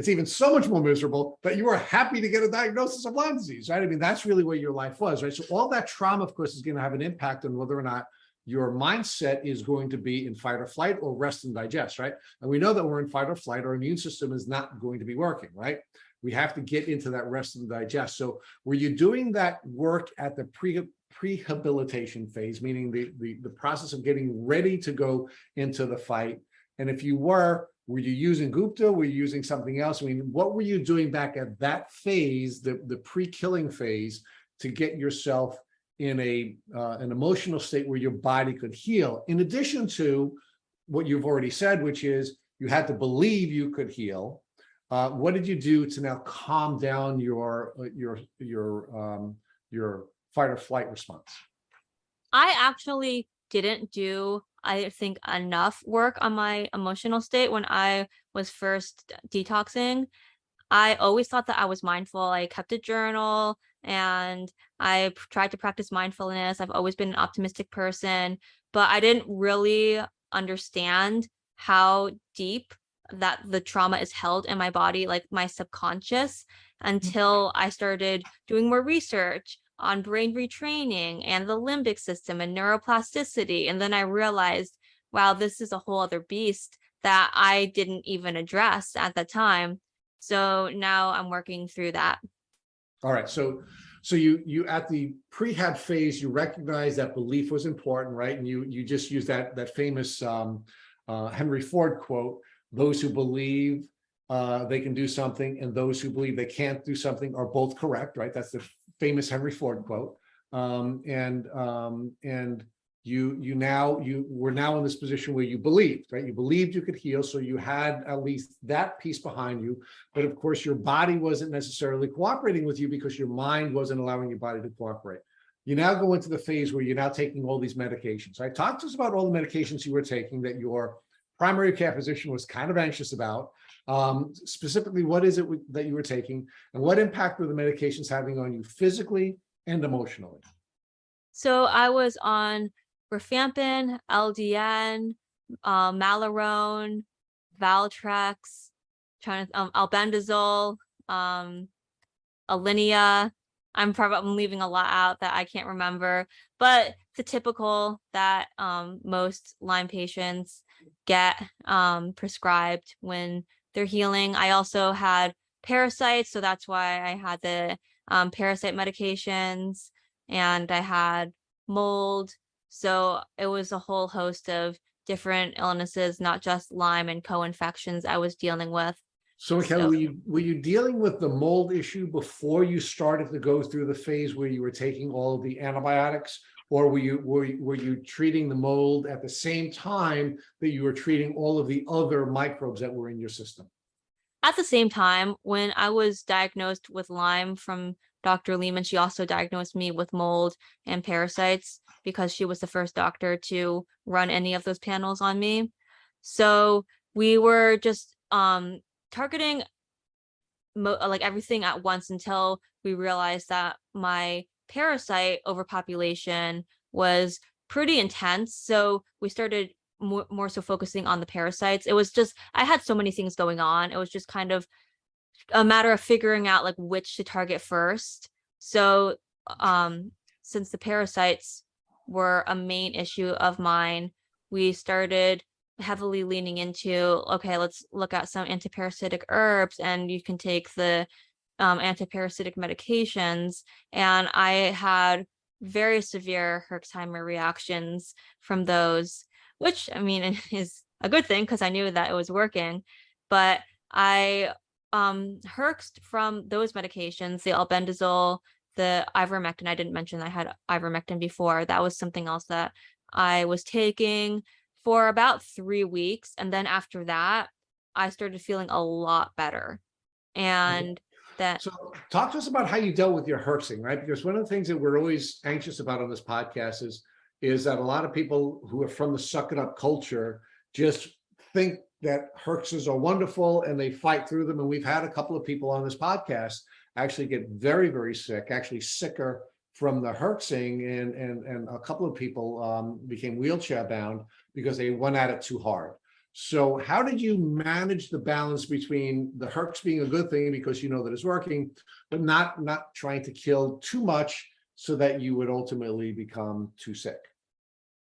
even so much more miserable that you were happy to get a diagnosis of Lyme disease, right? I mean, that's really where your life was, right? So all that trauma, of course, is going to have an impact on whether or not your mindset is going to be in fight or flight or rest and digest, right? And we know that we're in fight or flight, our immune system is not going to be working, right? We have to get into that rest and digest. So were you doing that work at the prehabilitation phase, meaning the process of getting ready to go into the fight? And if you were you using Gupta? Were you using something else? I mean, what were you doing back at that phase, the pre-killing phase, to get yourself in an emotional state where your body could heal, in addition to what you've already said, which is you had to believe you could heal? What did you do to now calm down your fight or flight response? I actually didn't do, I think, enough work on my emotional state when I was first detoxing. I always thought that I was mindful. I kept a journal and tried to practice mindfulness. I've always been an optimistic person, but I didn't really understand how deep that the trauma is held in my body, like my subconscious, until I started doing more research on brain retraining and the limbic system and neuroplasticity. And then I realized, wow, this is a whole other beast that I didn't even address at the time. So now I'm working through that. All right. So you at the prehab phase, you recognize that belief was important, right? And you just use that famous Henry Ford quote: "Those who believe they can do something and those who believe they can't do something are both correct," right? That's the famous Henry Ford quote. And you were now in this position where you believed, right? You believed you could heal, so you had at least that piece behind you. But of course, your body wasn't necessarily cooperating with you because your mind wasn't allowing your body to cooperate. You now go into the phase where you're now taking all these medications. Right? Talk to us about all the medications you were taking that your primary care physician was kind of anxious about. Specifically, what is it that you were taking, and what impact were the medications having on you physically and emotionally? So I was on rifampin, LDN, Malarone, Valtrex, albendazole, Alinea, I'm leaving a lot out that I can't remember, but the typical that most Lyme patients get prescribed when they're healing. I also had parasites, so that's why I had the parasite medications, and I had mold. So it was a whole host of different illnesses, not just Lyme and co-infections I was dealing with. So, Micaela, So were you dealing with the mold issue before you started to go through the phase where you were taking all of the antibiotics, or were you treating the mold at the same time that you were treating all of the other microbes that were in your system? at the same time, when I was diagnosed with Lyme from Dr. Lehman, she also diagnosed me with mold and parasites because she was the first doctor to run any of those panels on me. So we were just targeting like everything at once until we realized that my parasite overpopulation was pretty intense. So we started more so focusing on the parasites. It was just, I had so many things going on. It was just kind of a matter of figuring out like which to target first. So since the parasites were a main issue of mine, we started heavily leaning into, okay, let's look at some antiparasitic herbs, and you can take the antiparasitic medications. And I had very severe Herxheimer reactions from those, which I mean is a good thing because I knew that it was working. But I herxed from those medications, the albendazole, the ivermectin. I didn't mention I had ivermectin before. That was something else that I was taking for about 3 weeks. And then after that, I started feeling a lot better. And that So talk to us about how you dealt with your herxing, right? Because one of the things that we're always anxious about on this podcast is that a lot of people who are from the suck it up culture just think that herxes are wonderful and they fight through them. And we've had a couple of people on this podcast actually get very, very sick, actually sicker from the herxing, and a couple of people became wheelchair bound because they went at it too hard. So how did you manage the balance between the herx being a good thing because you know that it's working, but not trying to kill too much so that you would ultimately become too sick?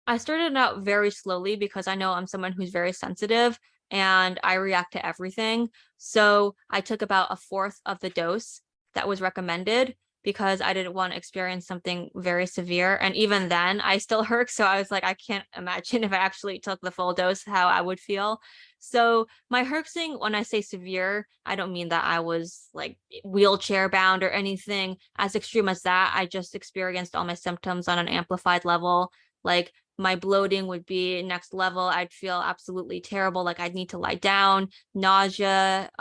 I started out very slowly because I know I'm someone who's very sensitive and I react to everything. So I took about a fourth of the dose that was recommended because I didn't want to experience something very severe. And even then, I still hurt. So I was like, I can't imagine if I actually took the full dose, how I would feel. So my herxing, when I say severe, I don't mean that I was like wheelchair bound or anything as extreme as that. I just experienced all my symptoms on an amplified level. Like my bloating would be next level. I'd feel absolutely terrible. Like I'd need to lie down, nausea,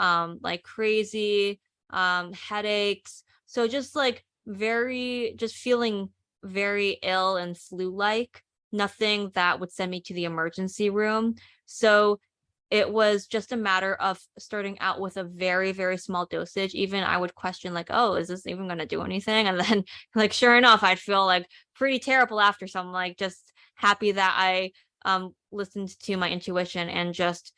like crazy, headaches. So just like just feeling very ill and flu-like, nothing that would send me to the emergency room. So it was just a matter of starting out with a very, very small dosage. Even I would question like, oh, is this even going to do anything? And then like, sure enough, I'd feel like pretty terrible after. So I'm like, just happy that I listened to my intuition and just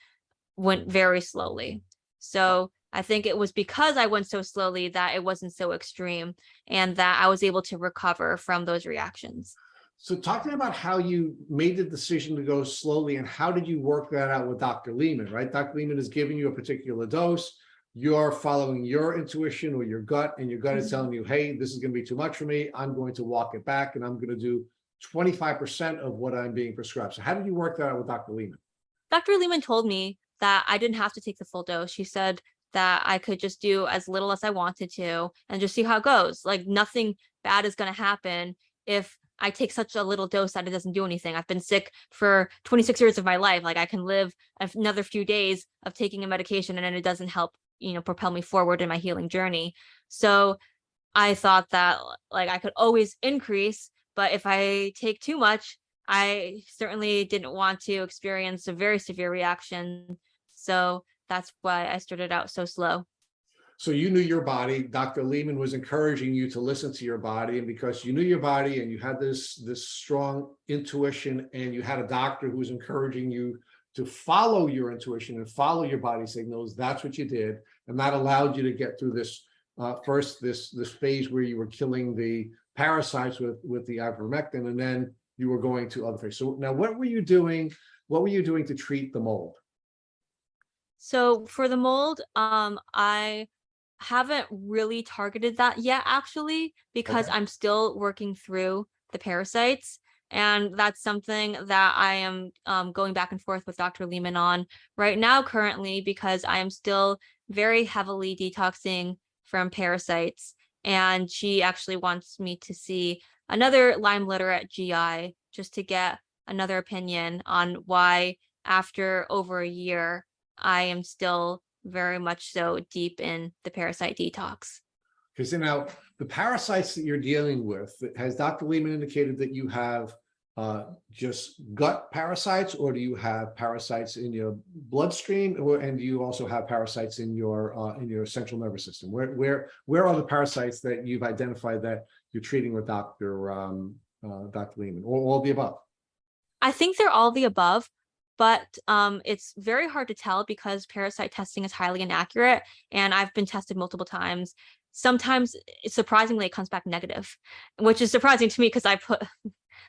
went very slowly. So I think it was because I went so slowly that it wasn't so extreme and that I was able to recover from those reactions. So talk to me about how you made the decision to go slowly and how did you work that out with Dr. Lehman, right? Dr. Lehman is giving you a particular dose. You're following your intuition or your gut, and your gut is telling you, hey, this is going to be too much for me. I'm going to walk it back and I'm going to do 25% of what I'm being prescribed. So how did you work that out with Dr. Lehman? Dr. Lehman told me that I didn't have to take the full dose. She said that I could just do as little as I wanted to and just see how it goes. Like nothing bad is going to happen if I take such a little dose that it doesn't do anything. I've been sick for 26 years of my life. Like I can live another few days of taking a medication and it doesn't help, propel me forward in my healing journey. So I thought that like I could always increase, but if I take too much, I certainly didn't want to experience a very severe reaction. So that's why I started out so slow. So you knew your body. Dr. Lehman was encouraging you to listen to your body, and because you knew your body and you had this strong intuition, and you had a doctor who was encouraging you to follow your intuition and follow your body signals, that's what you did, and that allowed you to get through this first this phase where you were killing the parasites with the ivermectin, and then you were going to other things. So now what were you doing? What were you doing to treat the mold? So for the mold, I haven't really targeted that yet, actually, because Okay. I'm still working through the parasites. And that's something that I am going back and forth with Dr. Lehman on right now, currently, because I am still very heavily detoxing from parasites. And she actually wants me to see another Lyme literate GI just to get another opinion on why, after over a year, I am still very much so deep in the parasite detox. Because now the parasites that you're dealing with, has Dr. Lehman indicated that you have just gut parasites, or do you have parasites in your bloodstream, and do you also have parasites in your central nervous system? Where are the parasites that you've identified that you're treating with Dr. Lehman, or all the above? I think they're all the above, but it's very hard to tell because parasite testing is highly inaccurate, and I've been tested multiple times. Sometimes, surprisingly, it comes back negative, which is surprising to me because I put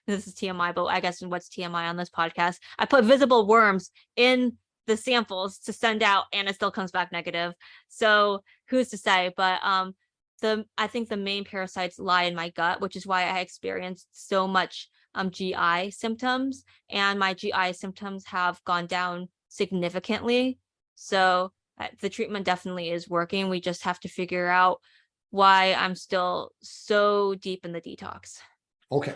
this is TMI, but I guess what's TMI on this podcast? I put visible worms in the samples to send out, and it still comes back negative. So who's to say? But I think the main parasites lie in my gut, which is why I experienced so much GI symptoms, and my GI symptoms have gone down significantly. So the treatment definitely is working. We just have to figure out why I'm still so deep in the detox. Okay.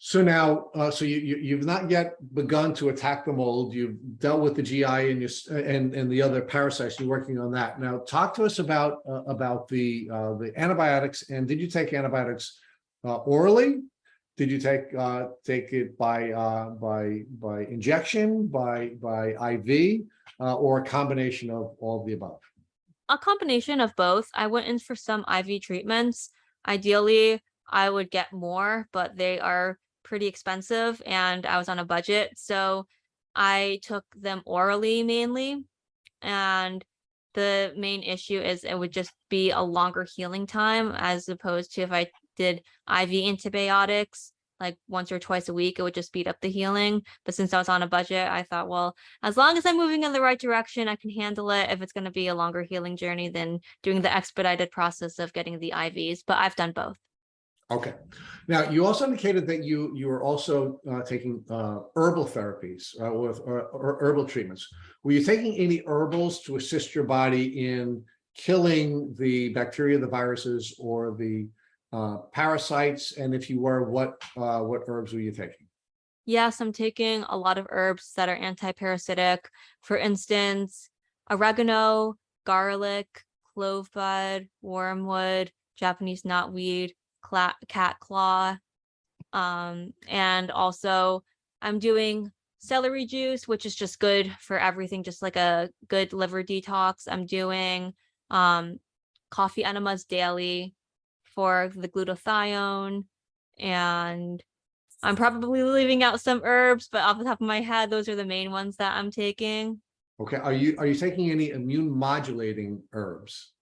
So now, so you've not yet begun to attack the mold. You've dealt with the GI and the other parasites. You're working on that. Now, talk to us about the antibiotics. And did you take antibiotics orally? Did you take it by injection, by IV, or a combination of all of the above? A combination of both. I went in for some IV treatments. Ideally, I would get more, but they are pretty expensive and I was on a budget. So I took them orally mainly. And the main issue is it would just be a longer healing time, as opposed to if I did IV antibiotics like once or twice a week, it would just speed up the healing. But since I was on a budget, I thought, well, as long as I'm moving in the right direction, I can handle it. If it's going to be a longer healing journey than doing the expedited process of getting the IVs, but I've done both. Okay. Now, you also indicated that you were also taking herbal therapies or herbal treatments. Were you taking any herbals to assist your body in killing the bacteria, the viruses, or the parasites? And if you were, what herbs were you taking? Yes, I'm taking a lot of herbs that are anti-parasitic. For instance, oregano, garlic, clove bud, wormwood, Japanese knotweed, cat claw. And also I'm doing celery juice, which is just good for everything, just like a good liver detox. I'm doing coffee enemas daily for the glutathione, and I'm probably leaving out some herbs, but off the top of my head, those are the main ones that I'm taking. Okay. Are you taking any immune modulating herbs?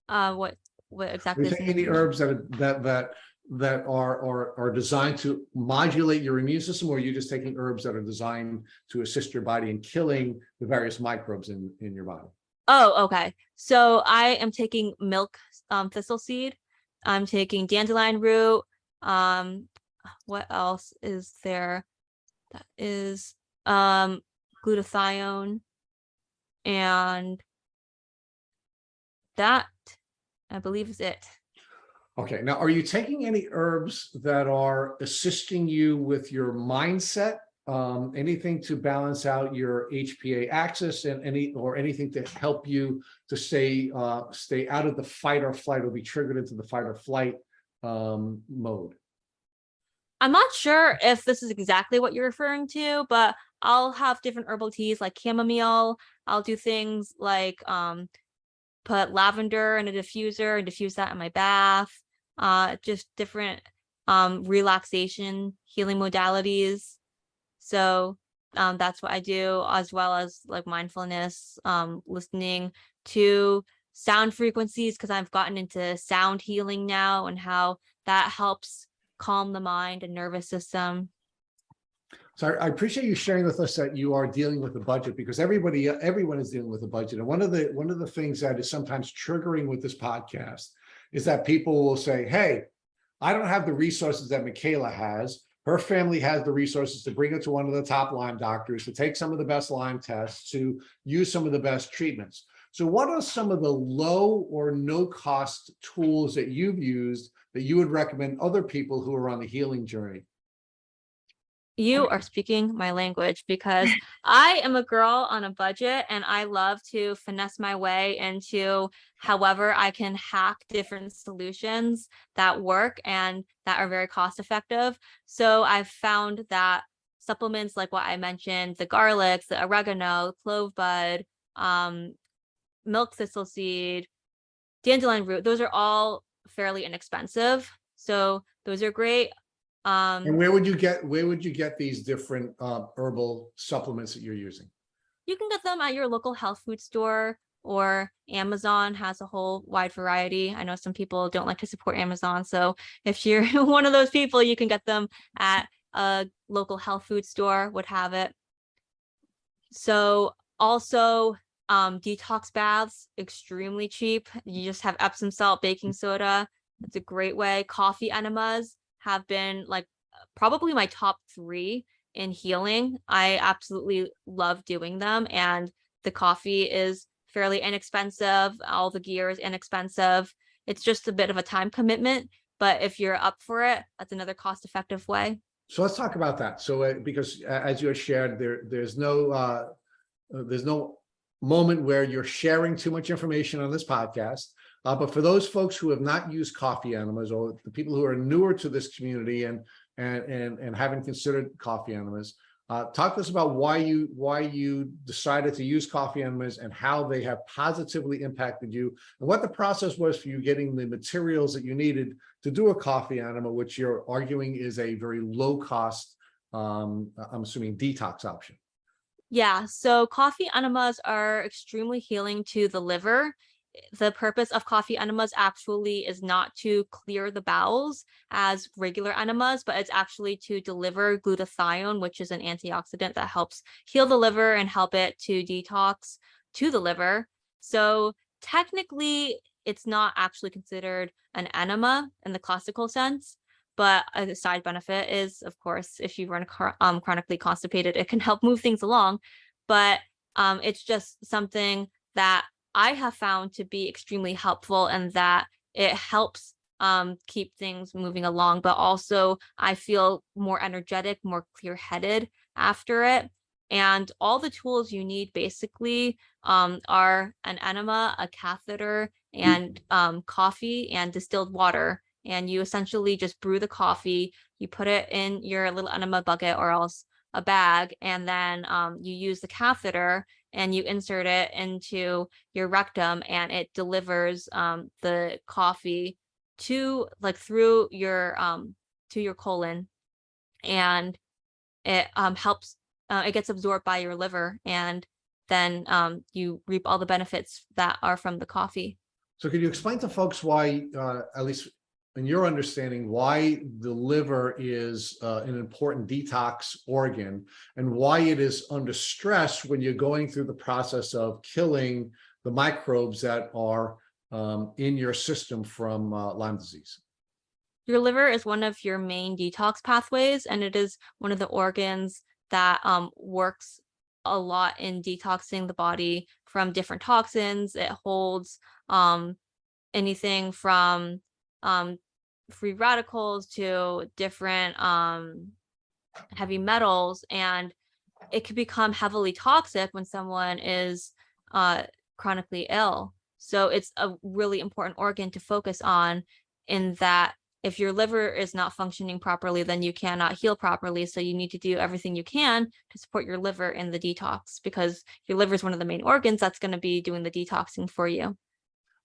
What Are exactly you is taking any herbs that are designed to modulate your immune system, or are you just taking herbs that are designed to assist your body in killing the various microbes in your body? Oh, okay. So I am taking milk thistle seed. I'm taking dandelion root. What else is there? That is glutathione, and that I believe is it. Okay. Now, are you taking any herbs that are assisting you with your mindset? Anything to balance out your HPA axis, and anything to help you to stay out of the fight or flight, or be triggered into the fight or flight mode? I'm not sure if this is exactly what you're referring to, but I'll have different herbal teas like chamomile. I'll do things like put lavender in a diffuser and diffuse that in my bath. Just different relaxation healing modalities. So that's what I do, as well as like mindfulness, listening to sound frequencies because I've gotten into sound healing now and how that helps calm the mind and nervous system. So I appreciate you sharing with us that you are dealing with a budget, because everyone is dealing with a budget. And one of the things that is sometimes triggering with this podcast is that people will say, hey, I don't have the resources that Micaela has. Her family has the resources to bring her to one of the top Lyme doctors, to take some of the best Lyme tests, to use some of the best treatments. So what are some of the low or no cost tools that you've used that you would recommend other people who are on the healing journey? You are speaking my language because I am a girl on a budget and I love to finesse my way into however I can hack different solutions that work and that are very cost effective. So I've found that supplements like what I mentioned, the garlics, the oregano, clove bud, milk thistle seed, dandelion root, those are all fairly inexpensive. So those are great. And where would you get these different herbal supplements that you're using? You can get them at your local health food store, or Amazon has a whole wide variety. I know some people don't like to support Amazon. So if you're one of those people, you can get them at a local health food store would have it. So also detox baths, extremely cheap. You just have Epsom salt, baking soda. It's a great way. Coffee enemas have been like probably my top 3 in healing. I absolutely love doing them, and the coffee is fairly inexpensive. All the gear is inexpensive. It's just a bit of a time commitment, but if you're up for it, that's another cost-effective way. So let's talk about that. So because as you have shared, there's no moment where you're sharing too much information on this podcast. But for those folks who have not used coffee enemas, or the people who are newer to this community and haven't considered coffee enemas, talk to us about why you decided to use coffee enemas and how they have positively impacted you, and what the process was for you getting the materials that you needed to do a coffee enema, which you're arguing is a very low cost, I'm assuming, detox option. Yeah, so coffee enemas are extremely healing to the liver. The purpose of coffee enemas actually is not to clear the bowels as regular enemas, but it's actually to deliver glutathione, which is an antioxidant that helps heal the liver and help it to detox to the liver. So technically, it's not actually considered an enema in the classical sense. But a side benefit is, of course, if you run chronically constipated, it can help move things along. But it's just something that I have found to be extremely helpful, and that it helps keep things moving along. But also, I feel more energetic, more clear-headed after it. And all the tools you need basically are an enema, a catheter, and coffee and distilled water. And you essentially just brew the coffee, you put it in your little enema bucket or else a bag, and then you use the catheter and you insert it into your rectum, and it delivers the coffee to through your to your colon, and it helps it gets absorbed by your liver, and then you reap all the benefits that are from the coffee. So could you explain to folks why, at least in your understanding, why the liver is an important detox organ, and why it is under stress when you're going through the process of killing the microbes that are in your system from Lyme disease? Your liver is one of your main detox pathways, and it is one of the organs that works a lot in detoxing the body from different toxins. It holds anything from free radicals to different heavy metals, and it can become heavily toxic when someone is chronically ill. So it's a really important organ to focus on, in that if your liver is not functioning properly, then you cannot heal properly. So you need to do everything you can to support your liver in the detox, because your liver is one of the main organs that's going to be doing the detoxing for you.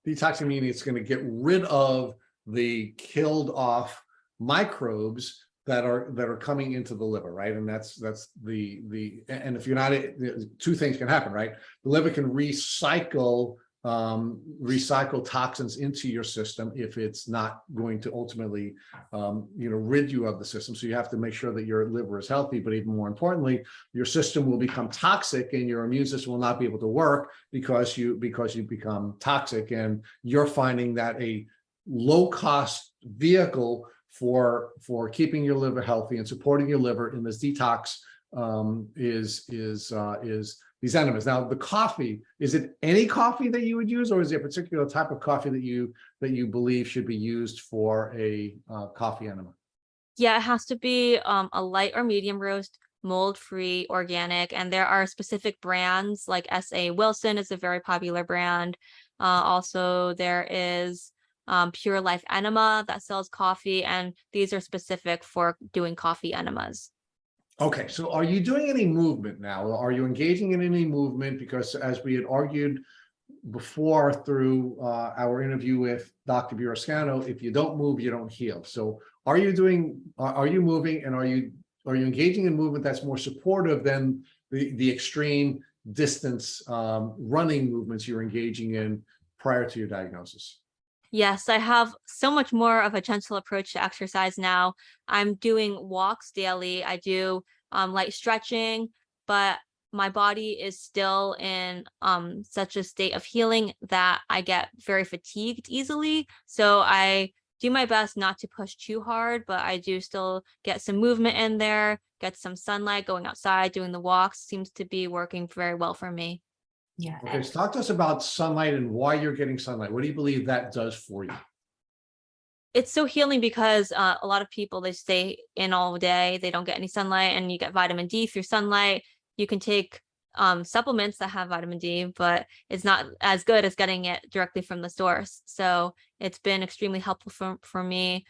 Detoxing meaning it's going to get rid of the killed off microbes that are coming into the liver, right? And that's the and if you're not, 2 things can happen, right? The liver can recycle recycle toxins into your system if it's not going to ultimately, rid you of the system. So you have to make sure that your liver is healthy, but even more importantly, your system will become toxic and your immune system will not be able to work because you become toxic. And you're finding that a low cost vehicle for keeping your liver healthy and supporting your liver in this detox is these enemas. Now, the coffee, is it any coffee that you would use, or is there a particular type of coffee that you believe should be used for a coffee enema? Yeah, it has to be a light or medium roast, mold-free, organic, and there are specific brands like S.A. Wilson is a very popular brand. Also, there is Pure Life Enema that sells coffee, and these are specific for doing coffee enemas. Okay, so are you doing any movement now? Are you engaging in any movement? Because as we had argued before through our interview with Dr. Burascano, if you don't move, you don't heal. So are you moving, and are you engaging in movement that's more supportive than the extreme distance running movements you're engaging in prior to your diagnosis? Yes, I have so much more of a gentle approach to exercise now. I'm doing walks daily. I do light stretching, but my body is still in such a state of healing that I get very fatigued easily. So I do my best not to push too hard, but I do still get some movement in there, get some sunlight, going outside, doing the walks seems to be working very well for me. Yeah. Okay, so talk to us about sunlight and why you're getting sunlight. What do you believe that does for you? It's so healing because a lot of people, they stay in all day, they don't get any sunlight, and you get vitamin D through sunlight. You can take supplements that have vitamin D, but it's not as good as getting it directly from the source. So it's been extremely helpful for me.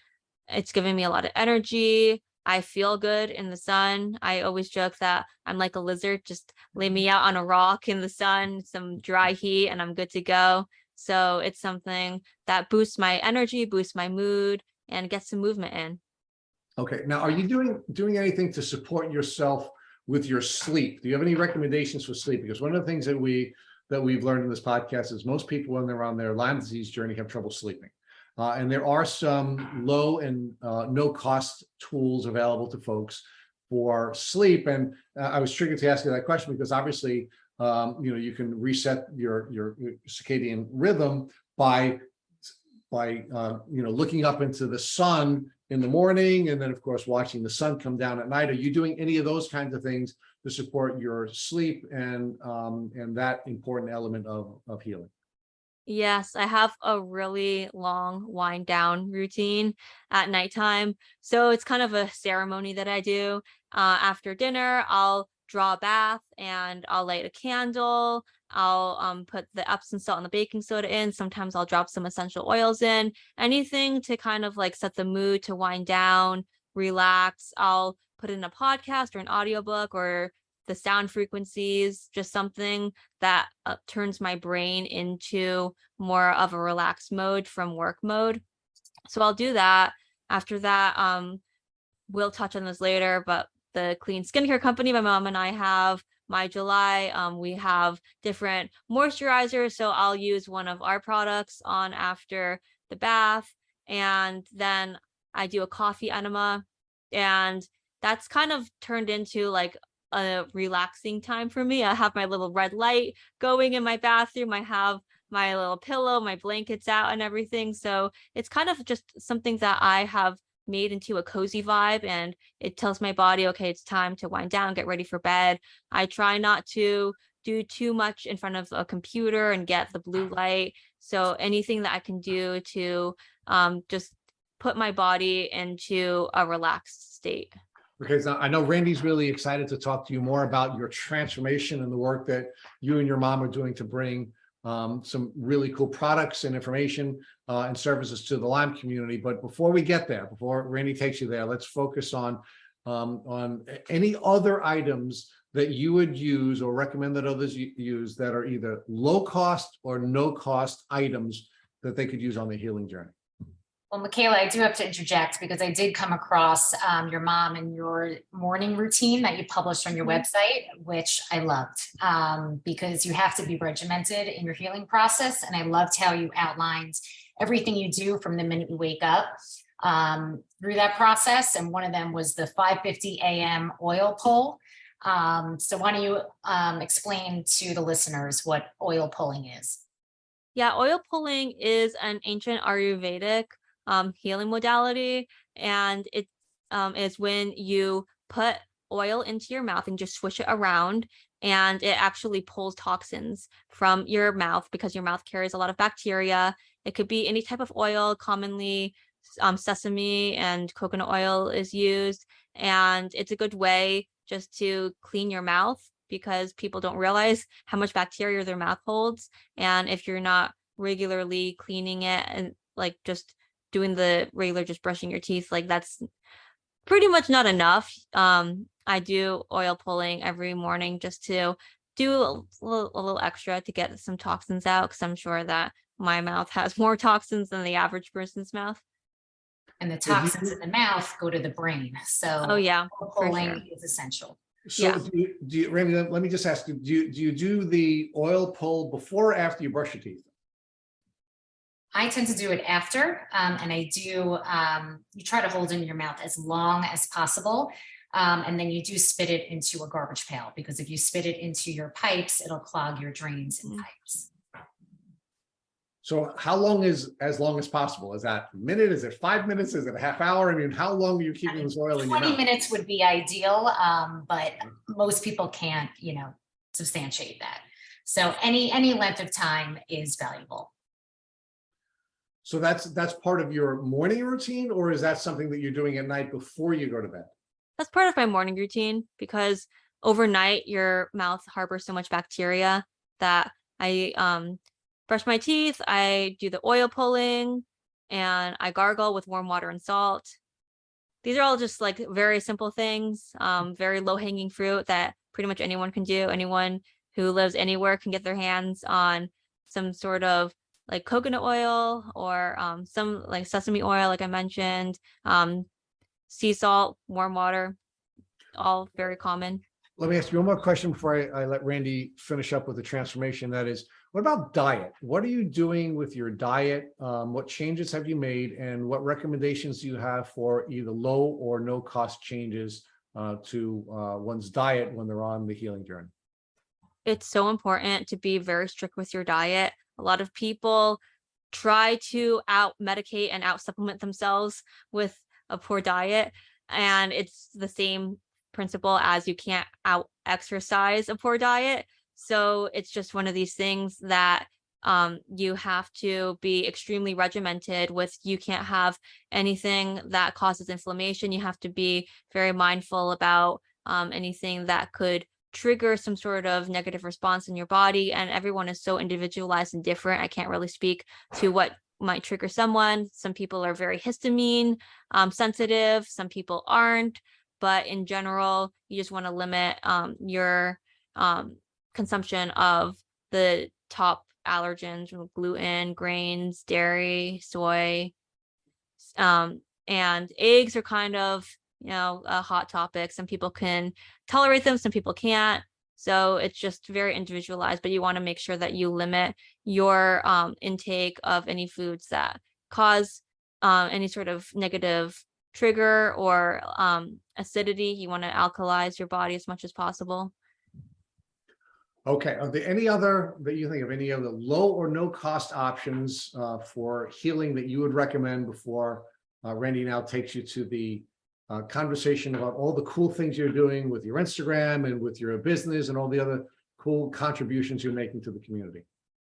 It's given me a lot of energy. I feel good in the sun. I always joke that I'm like a lizard. Just lay me out on a rock in the sun, some dry heat, and I'm good to go. So it's something that boosts my energy, boosts my mood, and gets some movement in. Okay, now are you doing anything to support yourself with your sleep? Do you have any recommendations for sleep? Because one of the things that we've learned in this podcast is most people when they're on their Lyme disease journey have trouble sleeping. And there are some low and no cost tools available to folks for sleep. And I was triggered to ask you that question because obviously, you can reset your circadian rhythm by looking up into the sun in the morning, and then of course watching the sun come down at night. Are you doing any of those kinds of things to support your sleep and that important element of healing? Yes, I have a really long wind down routine at nighttime. So it's kind of a ceremony that I do. After dinner, I'll draw a bath and I'll light a candle. I'll put the Epsom salt and the baking soda in. Sometimes I'll drop some essential oils in. Anything to kind of like set the mood to wind down, relax. I'll put in a podcast or an audiobook or the sound frequencies, just something that turns my brain into more of a relaxed mode from work mode. So I'll do that. After that, we'll touch on this later, but the clean skincare company my mom and I have, My July, we have different moisturizers. So I'll use one of our products on after the bath. And then I do a coffee enema. And that's kind of turned into like a relaxing time for me. I have my little red light going in my bathroom. I have my little pillow, my blankets out and everything. So it's kind of just something that I have made into a cozy vibe, and it tells my body, okay, it's time to wind down, get ready for bed. I try not to do too much in front of a computer and get the blue light. So anything that I can do to just put my body into a relaxed state. Okay, so I know Randy's really excited to talk to you more about your transformation and the work that you and your mom are doing to bring some really cool products and information and services to the Lyme community. But before we get there, before Randy takes you there, let's focus on any other items that you would use or recommend that others use that are either low cost or no cost items that they could use on the healing journey. Well, Micaela, I do have to interject because I did come across your mom and your morning routine that you published on your Mhm. website, which I loved because you have to be regimented in your healing process. And I loved how you outlined everything you do from the minute you wake up through that process. And one of them was the 5:50 a.m. oil pull. So why don't you explain to the listeners what oil pulling is? Yeah, oil pulling is an ancient Ayurvedic healing modality, and it is when you put oil into your mouth and just swish it around, and it actually pulls toxins from your mouth because your mouth carries a lot of bacteria. It could be any type of oil, commonly sesame and coconut oil is used, and it's a good way just to clean your mouth because people don't realize how much bacteria their mouth holds. And if you're not regularly cleaning it and like just doing the regular just brushing your teeth, like that's pretty much not enough. I do oil pulling every morning just to do a little extra to get some toxins out because I'm sure that my mouth has more toxins than the average person's mouth. And the So do toxins in you, the mouth go to the brain. Oh So yeah, oil for sure. pulling is essential. so Yeah. Randy, let me just ask you, do you do the oil pull before or after you brush your teeth? I tend to do it after, and I do, you try to hold in your mouth as long as possible. And then you do spit it into a garbage pail because if you spit it into your pipes, it'll clog your drains and Mm. pipes. So how long is as long as possible? Is that a minute? Is it 5 minutes? Is it a half hour? I mean, how long are you I keeping mean, this oil in your 20 mouth? minutes would be ideal, but most people can't, substantiate that. So any length of time is valuable. So that's part of your morning routine, or is that something that you're doing at night before you go to bed? That's part of my morning routine because overnight your mouth harbors so much bacteria that I brush my teeth, I do the oil pulling, and I gargle with warm water and salt. These are all just like very simple things, very low hanging fruit that pretty much anyone can do. Anyone who lives anywhere can get their hands on some sort of like coconut oil or some like sesame oil, like I mentioned, sea salt, warm water, all very common. Let me ask you one more question before I let Randy finish up with the transformation. That is, what about diet? What are you doing with your diet? What changes have you made? And what recommendations do you have for either low or no cost changes to one's diet when they're on the healing journey? It's so important to be very strict with your diet. A lot of people try to out medicate and out supplement themselves with a poor diet. And it's the same principle as you can't out exercise a poor diet. So it's just one of these things that you have to be extremely regimented with. You can't have anything that causes inflammation. You have to be very mindful about anything that could trigger some sort of negative response in your body. And everyone is so individualized and different. I can't really speak to what might trigger someone. Some people are very histamine sensitive, some people aren't. But in general, you just want to limit your consumption of the top allergens, gluten, grains, dairy, soy, and eggs are kind of, a hot topic. Some people can tolerate them, some people can't. So it's just very individualized, but you want to make sure that you limit your intake of any foods that cause any sort of negative trigger or acidity. You want to alkalize your body as much as possible. Okay. Are there any other that you think of, any other low or no cost options for healing that you would recommend before Randy now takes you to the conversation about all the cool things you're doing with your Instagram and with your business and all the other cool contributions you're making to the community?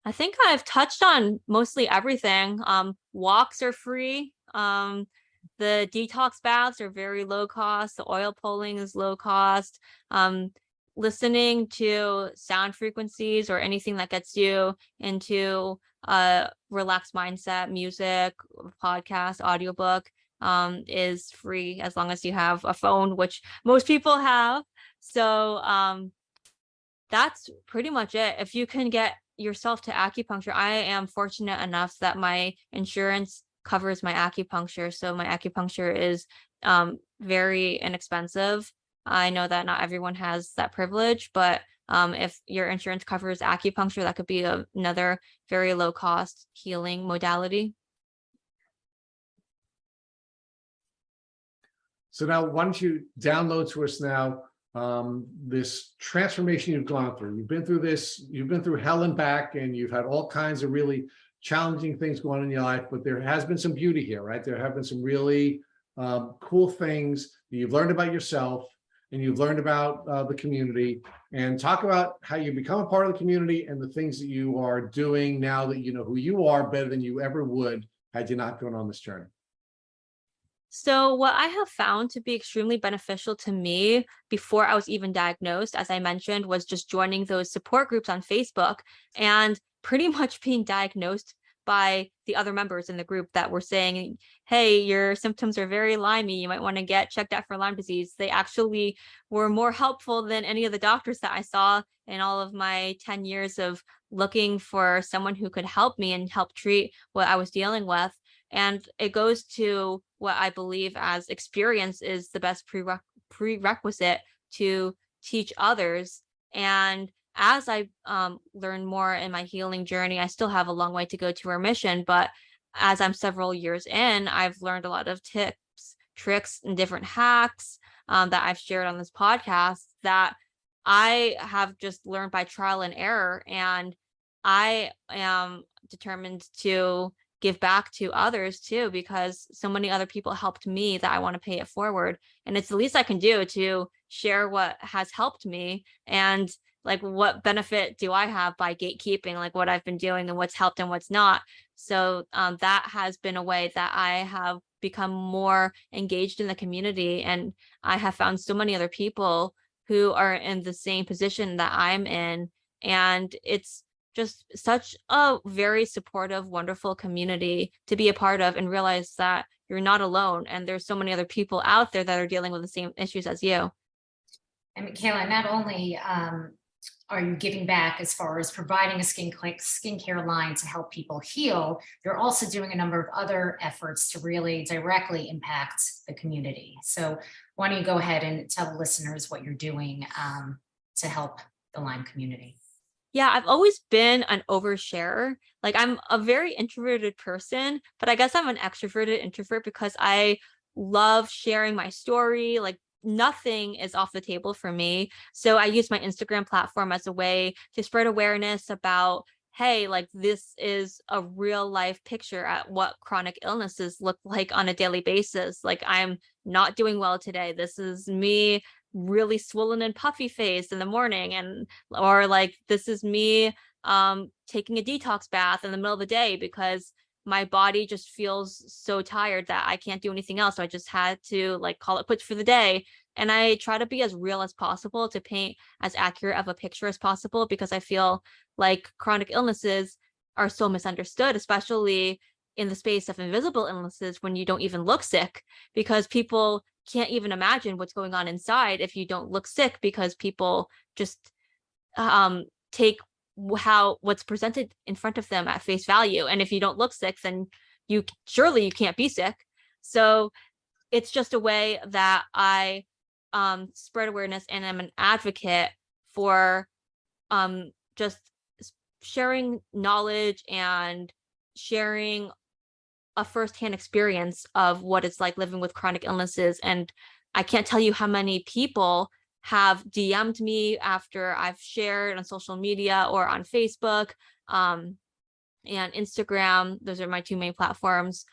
I think I've touched on mostly everything. Walks are free. The detox baths are very low cost. The oil pulling is low cost. Listening to sound frequencies or anything that gets you into a relaxed mindset, music, podcast, audiobook, is free as long as you have a phone, which most people have. So that's pretty much it. If you can get yourself to acupuncture, I am fortunate enough that my insurance covers my acupuncture. So my acupuncture is very inexpensive. I know that not everyone has that privilege, but if your insurance covers acupuncture, that could be another very low cost healing modality. So now, why don't you download to us now this transformation you've gone through. You've been through this, you've been through hell and back, and you've had all kinds of really challenging things going on in your life, but there has been some beauty here, right? There have been some really cool things that you've learned about yourself, and you've learned about the community. And talk about how you become a part of the community and the things that you are doing now that you know who you are better than you ever would had you not gone on this journey. So what I have found to be extremely beneficial to me before I was even diagnosed, as I mentioned, was just joining those support groups on Facebook and pretty much being diagnosed by the other members in the group that were saying, hey, your symptoms are very Limey. You might want to get checked out for Lyme disease. They actually were more helpful than any of the doctors that I saw in all of my 10 years of looking for someone who could help me and help treat what I was dealing with. And it goes to what I believe as experience is the best prerequisite to teach others. And as I learn more in my healing journey, I still have a long way to go to remission. But as I'm several years in, I've learned a lot of tips, tricks, and different hacks that I've shared on this podcast that I have just learned by trial and error. And I am determined to give back to others too, because so many other people helped me that I want to pay it forward. And it's the least I can do to share what has helped me. And like, what benefit do I have by gatekeeping, like what I've been doing and what's helped and what's not? So that has been a way that I have become more engaged in the community. And I have found so many other people who are in the same position that I'm in. And it's just such a very supportive, wonderful community to be a part of, and realize that you're not alone. And there's so many other people out there that are dealing with the same issues as you. And Micaela, not only are you giving back as far as providing a skincare line to help people heal, you're also doing a number of other efforts to really directly impact the community. So why don't you go ahead and tell the listeners what you're doing to help the Lyme community? Yeah, I've always been an oversharer. Like, I'm a very introverted person, but I guess I'm an extroverted introvert because I love sharing my story. Like, nothing is off the table for me. So I use my Instagram platform as a way to spread awareness about, hey, like, this is a real life picture at what chronic illnesses look like on a daily basis. Like, I'm not doing well today. This is me really swollen and puffy face in the morning, and or like, this is me taking a detox bath in the middle of the day because my body just feels so tired that I can't do anything else. So I just had to like call it quits for the day. And I try to be as real as possible to paint as accurate of a picture as possible, because I feel like chronic illnesses are so misunderstood, especially in the space of invisible illnesses when you don't even look sick, because people can't even imagine what's going on inside if you don't look sick, because people just take what's presented in front of them at face value. And if you don't look sick, then you can't be sick. So it's just a way that I spread awareness, and I'm an advocate for just sharing knowledge and sharing a firsthand experience of what it's like living with chronic illnesses. And I can't tell you how many people have DM'd me after I've shared on social media or on Facebook and Instagram. Those are my two main platforms,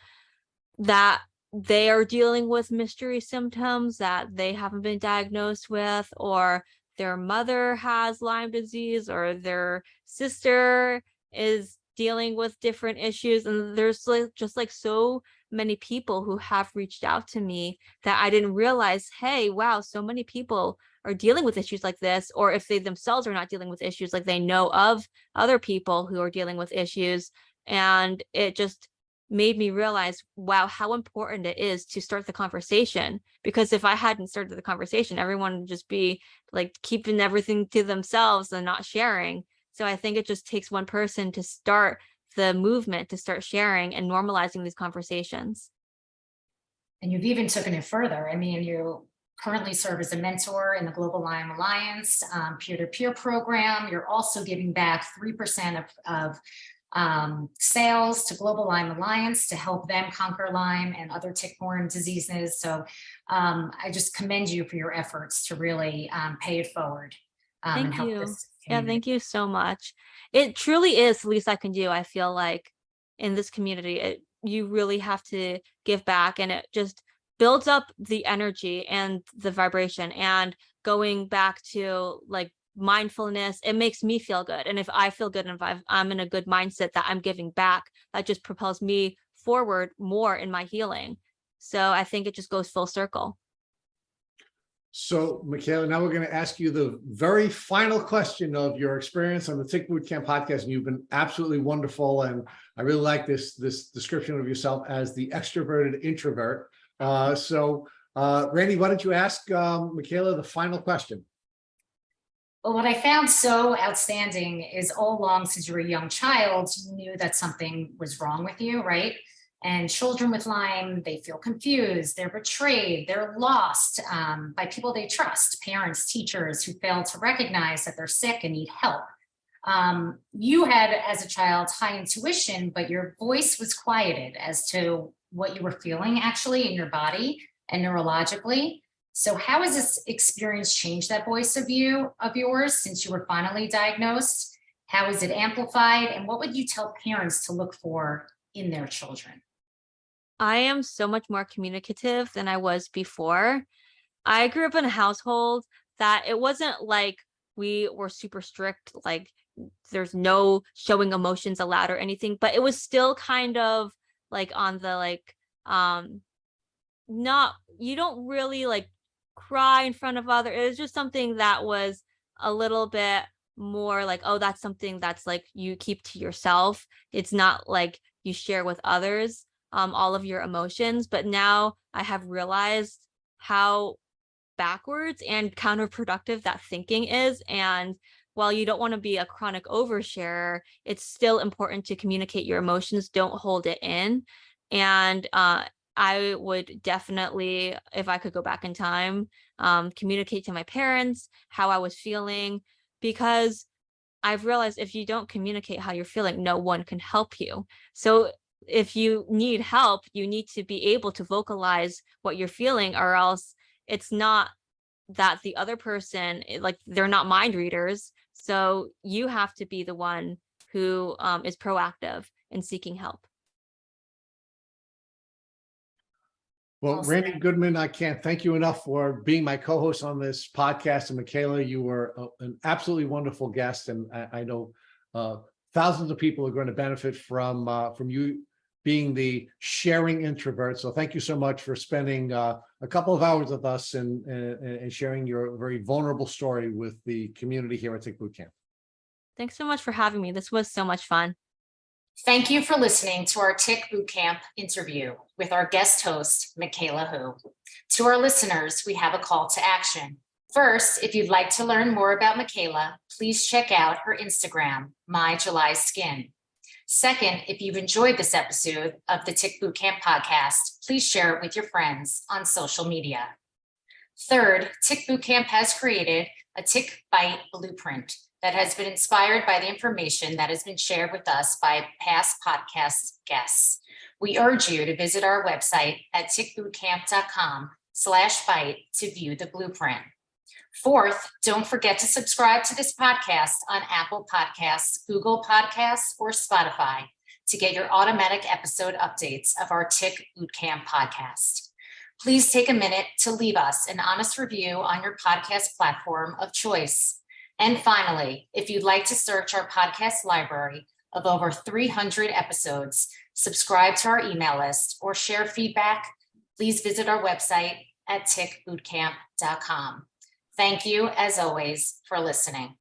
that they are dealing with mystery symptoms that they haven't been diagnosed with, or their mother has Lyme disease, or their sister is dealing with different issues. And there's just so many people who have reached out to me that I didn't realize, hey, wow, so many people are dealing with issues like this. Or if they themselves are not dealing with issues, like, they know of other people who are dealing with issues. And it just made me realize, wow, how important it is to start the conversation. Because if I hadn't started the conversation, everyone would just be like keeping everything to themselves and not sharing. So I think it just takes one person to start the movement to start sharing and normalizing these conversations. And you've even taken it further. I mean, you currently serve as a mentor in the Global Lyme Alliance peer-to-peer program. You're also giving back 3% of sales to Global Lyme Alliance to help them conquer Lyme and other tick-borne diseases. So I just commend you for your efforts to really pay it forward and Thank help you. this Yeah, community. thank you so much. It truly is the least I can do. I feel like in this community, you really have to give back, and it just builds up the energy and the vibration. And going back to like mindfulness, it makes me feel good. And if I feel good and if I'm in a good mindset that I'm giving back, that just propels me forward more in my healing. So I think it just goes full circle. So, Micaela, now we're going to ask you the very final question of your experience on the Tick Bootcamp podcast, and you've been absolutely wonderful. And I really like this description of yourself as the extroverted introvert. Randy, why don't you ask Micaela the final question? Well, what I found so outstanding is all along since you were a young child, you knew that something was wrong with you, right? And children with Lyme, they feel confused, they're betrayed, they're lost by people they trust, parents, teachers who fail to recognize that they're sick and need help. You had, as a child, high intuition, but your voice was quieted as to what you were feeling actually in your body and neurologically. So how has this experience changed that voice of yours since you were finally diagnosed? How is it amplified? And what would you tell parents to look for in their children? I am so much more communicative than I was before. I grew up in a household that it wasn't like we were super strict, like there's no showing emotions allowed or anything, but it was still kind of like on the not, you don't really like cry in front of others. It was just something that was a little bit more like, oh, that's something that's like you keep to yourself. It's not like you share with others all of your emotions. But now I have realized how backwards and counterproductive that thinking is. And while you don't want to be a chronic oversharer, it's still important to communicate your emotions. Don't hold it in. And I would definitely, if I could go back in time, communicate to my parents how I was feeling, because I've realized if you don't communicate how you're feeling, no one can help you. So if you need help, you need to be able to vocalize what you're feeling, or else it's not that the other person, like they're not mind readers. So you have to be the one who is proactive in seeking help. Well, Randy Goodman, I can't thank you enough for being my co-host on this podcast. And Micaela, you were an absolutely wonderful guest, and I know thousands of people are going to benefit from you being the sharing introvert. So thank you so much for spending a couple of hours with us and sharing your very vulnerable story with the community here at Tick Bootcamp. Thanks so much for having me. This was so much fun. Thank you for listening to our Tick Bootcamp interview with our guest host, Micaela Hoo. To our listeners, we have a call to action. First, if you'd like to learn more about Micaela, please check out her Instagram, My July Skin. Second, if you've enjoyed this episode of the Tick Bootcamp podcast, please share it with your friends on social media. Third, Tick Bootcamp has created a Tick Bite blueprint that has been inspired by the information that has been shared with us by past podcast guests. We urge you to visit our website at tickbootcamp.com/bite to view the blueprint. Fourth, don't forget to subscribe to this podcast on Apple Podcasts, Google Podcasts, or Spotify to get your automatic episode updates of our Tick Bootcamp podcast. Please take a minute to leave us an honest review on your podcast platform of choice. And finally, if you'd like to search our podcast library of over 300 episodes, subscribe to our email list, or share feedback, please visit our website at tickbootcamp.com. Thank you, as always, for listening.